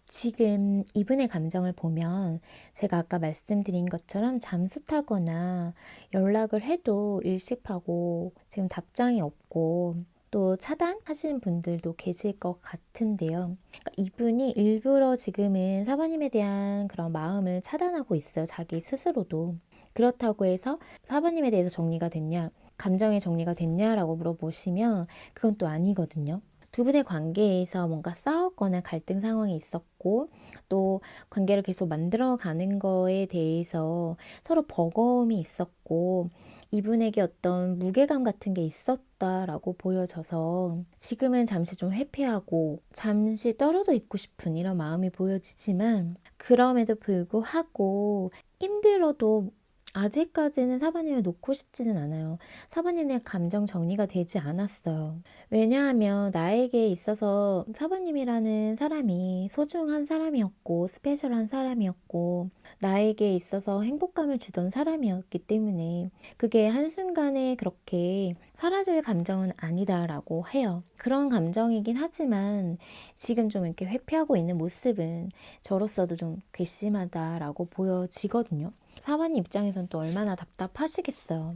지금 이분의 감정을 보면 제가 아까 말씀드린 것처럼 잠수 타거나 연락을 해도 일식하고 지금 답장이 없고 또 차단하시는 분들도 계실 것 같은데요. 그러니까 이분이 일부러 지금은 사부님에 대한 그런 마음을 차단하고 있어요. 자기 스스로도. 그렇다고 해서 사부님에 대해서 정리가 됐냐, 감정의 정리가 됐냐라고 물어보시면 그건 또 아니거든요. 두 분의 관계에서 뭔가 싸웠거나 갈등 상황이 있었고 또 관계를 계속 만들어가는 거에 대해서 서로 버거움이 있었고 이분에게 어떤 무게감 같은 게 있었다라고 보여져서 지금은 잠시 좀 회피하고 잠시 떨어져 있고 싶은 이런 마음이 보여지지만 그럼에도 불구하고 힘들어도 아직까지는 사부님을 놓고 싶지는 않아요. 사부님의 감정 정리가 되지 않았어요. 왜냐하면 나에게 있어서 사부님이라는 사람이 소중한 사람이었고 스페셜한 사람이었고 나에게 있어서 행복감을 주던 사람이었기 때문에 그게 한순간에 그렇게 사라질 감정은 아니다라고 해요. 그런 감정이긴 하지만 지금 좀 이렇게 회피하고 있는 모습은 저로서도 좀 괘씸하다라고 보여지거든요. 사부님 입장에선 또 얼마나 답답하시겠어요.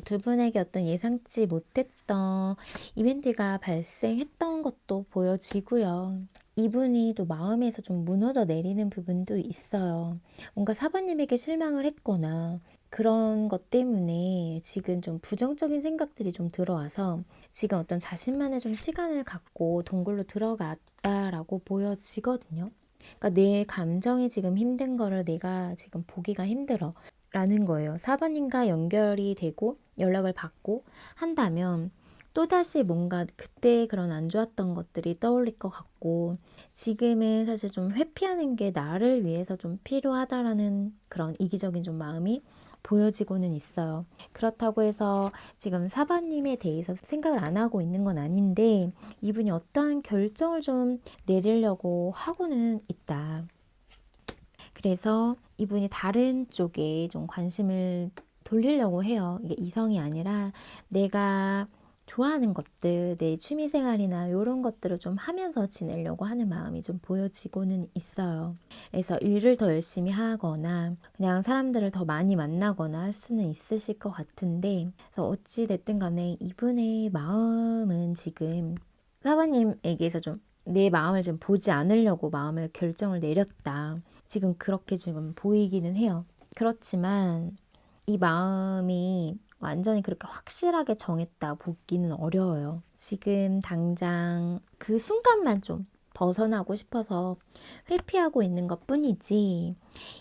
두 분에게 어떤 예상치 못했던 이벤트가 발생했던 것도 보여지고요. 이분이 또 마음에서 좀 무너져 내리는 부분도 있어요. 뭔가 사부님에게 실망을 했거나 그런 것 때문에 지금 좀 부정적인 생각들이 좀 들어와서 지금 어떤 자신만의 좀 시간을 갖고 동굴로 들어갔다라고 보여지거든요. 그러니까 내 감정이 지금 힘든 거를 내가 지금 보기가 힘들어 라는 거예요. 사부님과 연결이 되고 연락을 받고 한다면 또다시 뭔가 그때 그런 안 좋았던 것들이 떠올릴 것 같고 지금은 사실 좀 회피하는 게 나를 위해서 좀 필요하다라는 그런 이기적인 좀 마음이 보여지고는 있어요. 그렇다고 해서 지금 사부님에 대해서 생각을 안 하고 있는 건 아닌데 이분이 어떠한 결정을 좀 내리려고 하고는 있다. 그래서 이분이 다른 쪽에 좀 관심을 돌리려고 해요. 이게 이성이 아니라 내가 좋아하는 것들, 내 취미생활이나 이런 것들을 좀 하면서 지내려고 하는 마음이 좀 보여지고는 있어요. 그래서 일을 더 열심히 하거나 그냥 사람들을 더 많이 만나거나 할 수는 있으실 것 같은데 그래서 어찌 됐든 간에 이분의 마음은 지금 사부님에게서 좀 내 마음을 좀 보지 않으려고 마음을 결정을 내렸다. 지금 그렇게 지금 보이기는 해요. 그렇지만 이 마음이 완전히 그렇게 확실하게 정했다 보기는 어려워요. 지금 당장 그 순간만 좀 벗어나고 싶어서 회피하고 있는 것 뿐이지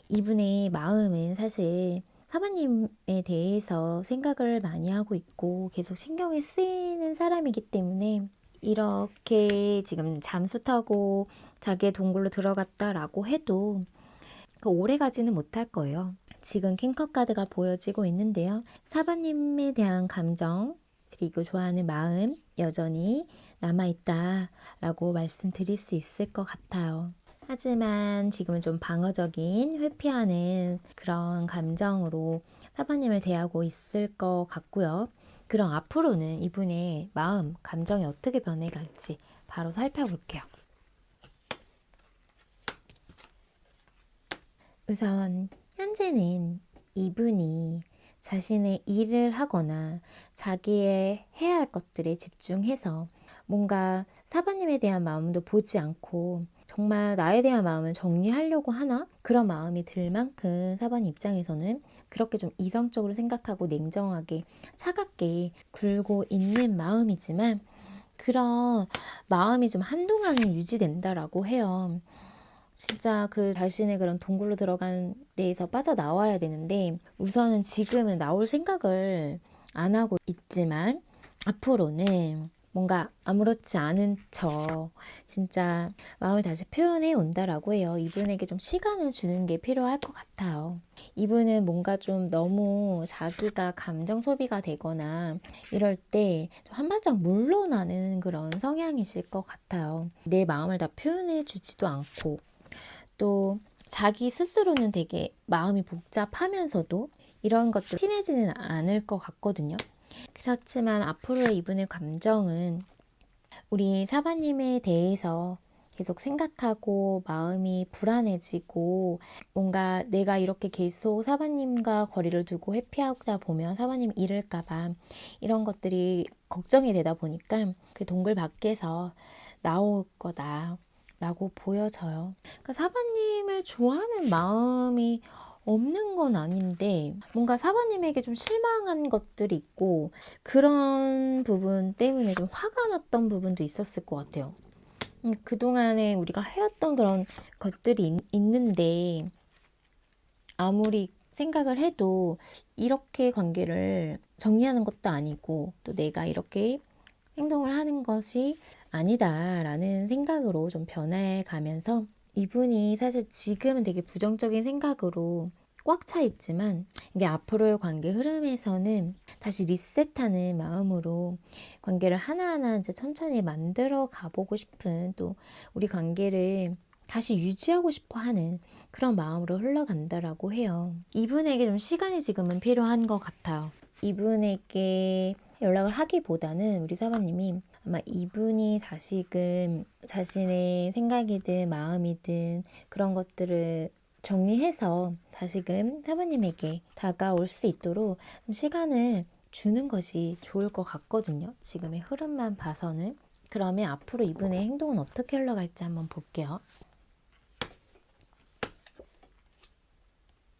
이분의 마음은 사실 사부님에 대해서 생각을 많이 하고 있고 계속 신경이 쓰이는 사람이기 때문에 이렇게 지금 잠수 타고 자기의 동굴로 들어갔다라고 해도 오래 가지는 못할 거예요. 지금 킹커 카드가 보여지고 있는데요. 사부님에 대한 감정 그리고 좋아하는 마음 여전히 남아있다라고 말씀드릴 수 있을 것 같아요. 하지만 지금은 좀 방어적인 회피하는 그런 감정으로 사부님을 대하고 있을 것 같고요. 그럼 앞으로는 이분의 마음, 감정이 어떻게 변해갈지 바로 살펴볼게요. 우선 현재는 이분이 자신의 일을 하거나 자기의 해야 할 것들에 집중해서 뭔가 사부님에 대한 마음도 보지 않고 정말 나에 대한 마음을 정리하려고 하나? 그런 마음이 들 만큼 사부님 입장에서는 그렇게 좀 이성적으로 생각하고 냉정하게 차갑게 굴고 있는 마음이지만 그런 마음이 좀 한동안은 유지된다라고 해요. 진짜 그 자신의 그런 동굴로 들어간 데에서 빠져나와야 되는데 우선은 지금은 나올 생각을 안 하고 있지만 앞으로는 뭔가 아무렇지 않은 척 진짜 마음을 다시 표현해 온다라고 해요. 이분에게 좀 시간을 주는 게 필요할 것 같아요. 이분은 뭔가 좀 너무 자기가 감정 소비가 되거나 이럴 때 한 발짝 물러나는 그런 성향이실 것 같아요. 내 마음을 다 표현해 주지도 않고 또 자기 스스로는 되게 마음이 복잡하면서도 이런 것들 티내지는 않을 것 같거든요. 그렇지만 앞으로의 이분의 감정은 우리 사바님에 대해서 계속 생각하고 마음이 불안해지고 뭔가 내가 이렇게 계속 사바님과 거리를 두고 회피하다 보면 사바님 잃을까봐 이런 것들이 걱정이 되다 보니까 그 동굴 밖에서 나올 거다 라고 보여져요. 그러니까 사바님을 좋아하는 마음이 없는 건 아닌데 뭔가 사바님에게 좀 실망한 것들이 있고 그런 부분 때문에 좀 화가 났던 부분도 있었을 것 같아요. 그동안에 우리가 해왔던 그런 것들이 있는데 아무리 생각을 해도 이렇게 관계를 정리하는 것도 아니고 또 내가 이렇게 행동을 하는 것이 아니다라는 생각으로 좀 변해 가면서 이분이 사실 지금은 되게 부정적인 생각으로 꽉 차 있지만 이게 앞으로의 관계 흐름에서는 다시 리셋하는 마음으로 관계를 하나하나 이제 천천히 만들어 가보고 싶은 또 우리 관계를 다시 유지하고 싶어 하는 그런 마음으로 흘러간다라고 해요. 이분에게 좀 시간이 지금은 필요한 것 같아요. 이분에게 연락을 하기보다는 우리 사바님이 아마 이분이 다시금 자신의 생각이든 마음이든 그런 것들을 정리해서 다시금 사바님에게 다가올 수 있도록 좀 시간을 주는 것이 좋을 것 같거든요. 지금의 흐름만 봐서는. 그러면 앞으로 이분의 행동은 어떻게 흘러갈지 한번 볼게요.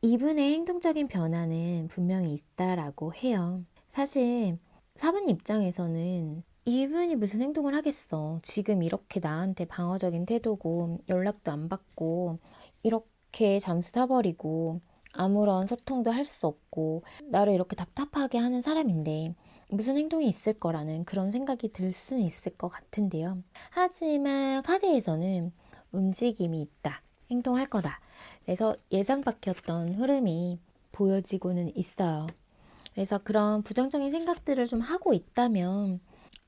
이분의 행동적인 변화는 분명히 있다라고 해요. 사실 사부님 입장에서는 이분이 무슨 행동을 하겠어. 지금 이렇게 나한테 방어적인 태도고 연락도 안 받고 이렇게 잠수 타버리고 아무런 소통도 할 수 없고 나를 이렇게 답답하게 하는 사람인데 무슨 행동이 있을 거라는 그런 생각이 들 수는 있을 것 같은데요. 하지만 카드에서는 움직임이 있다. 행동할 거다. 그래서 예상 밖이었던 흐름이 보여지고는 있어요. 그래서 그런 부정적인 생각들을 좀 하고 있다면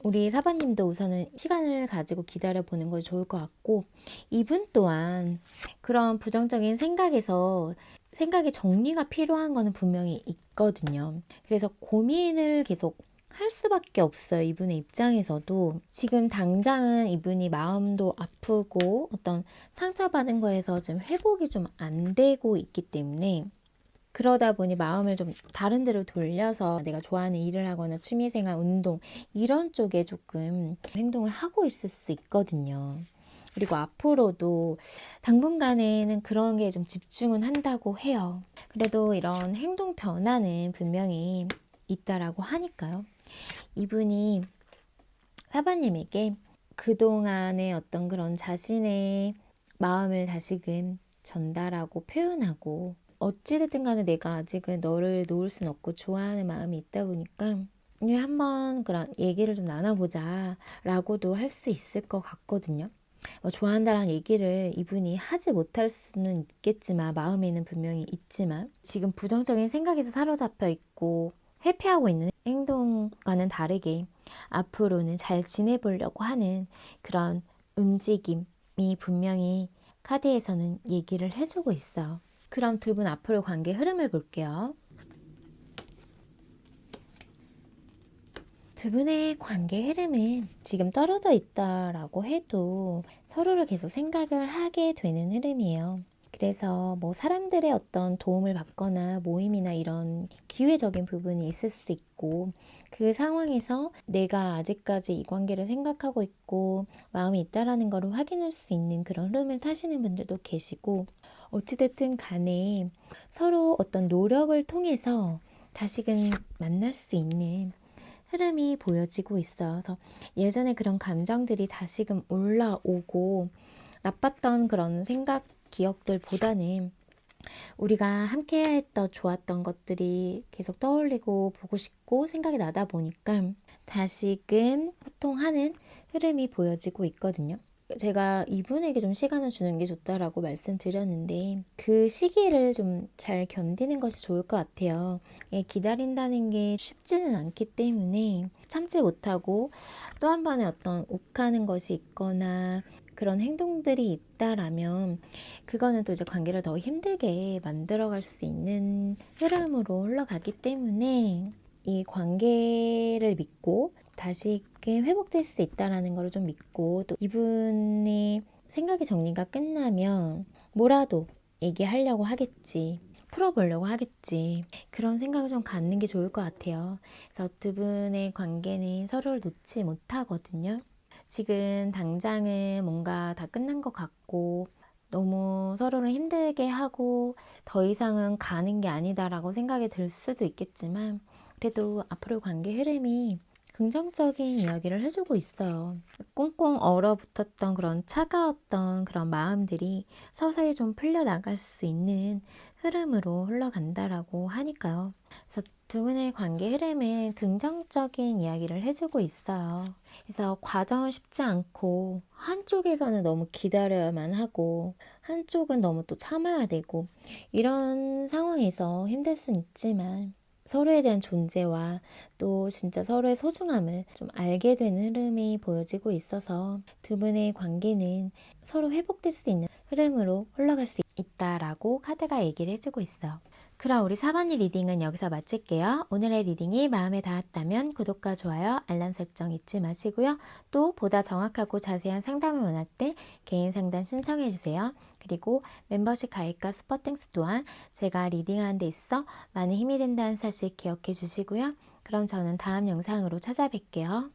우리 사바님도 우선은 시간을 가지고 기다려 보는 것이 좋을 것 같고 이분 또한 그런 부정적인 생각에서 생각의 정리가 필요한 거는 분명히 있거든요. 그래서 고민을 계속 할 수밖에 없어요. 이분의 입장에서도 지금 당장은 이분이 마음도 아프고 어떤 상처받은 거에서 지금 회복이 좀 안 되고 있기 때문에 그러다 보니 마음을 좀 다른 데로 돌려서 내가 좋아하는 일을 하거나 취미생활, 운동 이런 쪽에 조금 행동을 하고 있을 수 있거든요. 그리고 앞으로도 당분간에는 그런 게 좀 집중은 한다고 해요. 그래도 이런 행동 변화는 분명히 있다라고 하니까요. 이분이 사바님에게 그동안의 어떤 그런 자신의 마음을 다시금 전달하고 표현하고 어찌됐든 간에 내가 아직은 너를 놓을 순 없고 좋아하는 마음이 있다 보니까 한번 그런 얘기를 좀 나눠보자 라고도 할 수 있을 것 같거든요. 좋아한다라는 얘기를 이분이 하지 못할 수는 있겠지만 마음에는 분명히 있지만 지금 부정적인 생각에서 사로잡혀 있고 회피하고 있는 행동과는 다르게 앞으로는 잘 지내보려고 하는 그런 움직임이 분명히 카드에서는 얘기를 해주고 있어요. 그럼 두 분 앞으로 관계 흐름을 볼게요. 두 분의 관계 흐름은 지금 떨어져 있다라고 해도 서로를 계속 생각을 하게 되는 흐름이에요. 그래서 뭐 사람들의 어떤 도움을 받거나 모임이나 이런 기회적인 부분이 있을 수 있고 그 상황에서 내가 아직까지 이 관계를 생각하고 있고 마음이 있다라는 것을 확인할 수 있는 그런 흐름을 타시는 분들도 계시고 어찌됐든 간에 서로 어떤 노력을 통해서 다시금 만날 수 있는 흐름이 보여지고 있어서 예전에 그런 감정들이 다시금 올라오고 나빴던 그런 생각 기억들보다는 우리가 함께 했던 좋았던 것들이 계속 떠올리고 보고 싶고 생각이 나다 보니까 다시금 소통하는 흐름이 보여지고 있거든요. 제가 이분에게 좀 시간을 주는 게 좋다라고 말씀드렸는데 그 시기를 좀 잘 견디는 것이 좋을 것 같아요. 기다린다는 게 쉽지는 않기 때문에 참지 못하고 또 한 번의 어떤 욱하는 것이 있거나 그런 행동들이 있다라면 그거는 또 이제 관계를 더 힘들게 만들어갈 수 있는 흐름으로 흘러가기 때문에 이 관계를 믿고 다시금 회복될 수 있다라는 걸 좀 믿고 또 이분의 생각의 정리가 끝나면 뭐라도 얘기하려고 하겠지. 풀어보려고 하겠지. 그런 생각을 좀 갖는 게 좋을 것 같아요. 그래서 두 분의 관계는 서로를 놓지 못하거든요. 지금 당장은 뭔가 다 끝난 것 같고 너무 서로를 힘들게 하고 더 이상은 가는 게 아니다라고 생각이 들 수도 있겠지만 그래도 앞으로 관계 흐름이 긍정적인 이야기를 해주고 있어요. 꽁꽁 얼어붙었던 그런 차가웠던 그런 마음들이 서서히 좀 풀려나갈 수 있는 흐름으로 흘러간다라고 하니까요. 그래서 두 분의 관계 흐름은 긍정적인 이야기를 해주고 있어요. 그래서 과정은 쉽지 않고 한쪽에서는 너무 기다려야만 하고 한쪽은 너무 또 참아야 되고 이런 상황에서 힘들 순 있지만 서로에 대한 존재와 또 진짜 서로의 소중함을 좀 알게 되는 흐름이 보여지고 있어서 두 분의 관계는 서로 회복될 수 있는 흐름으로 흘러갈 수 있다라고 카드가 얘기를 해주고 있어요. 그럼 우리 4번이 리딩은 여기서 마칠게요. 오늘의 리딩이 마음에 닿았다면 구독과 좋아요, 알람 설정 잊지 마시고요. 또 보다 정확하고 자세한 상담을 원할 때 개인 상담 신청해 주세요. 그리고 멤버십 가입과 스퍼땡스 또한 제가 리딩하는 데 있어 많은 힘이 된다는 사실 기억해 주시고요. 그럼 저는 다음 영상으로 찾아뵐게요.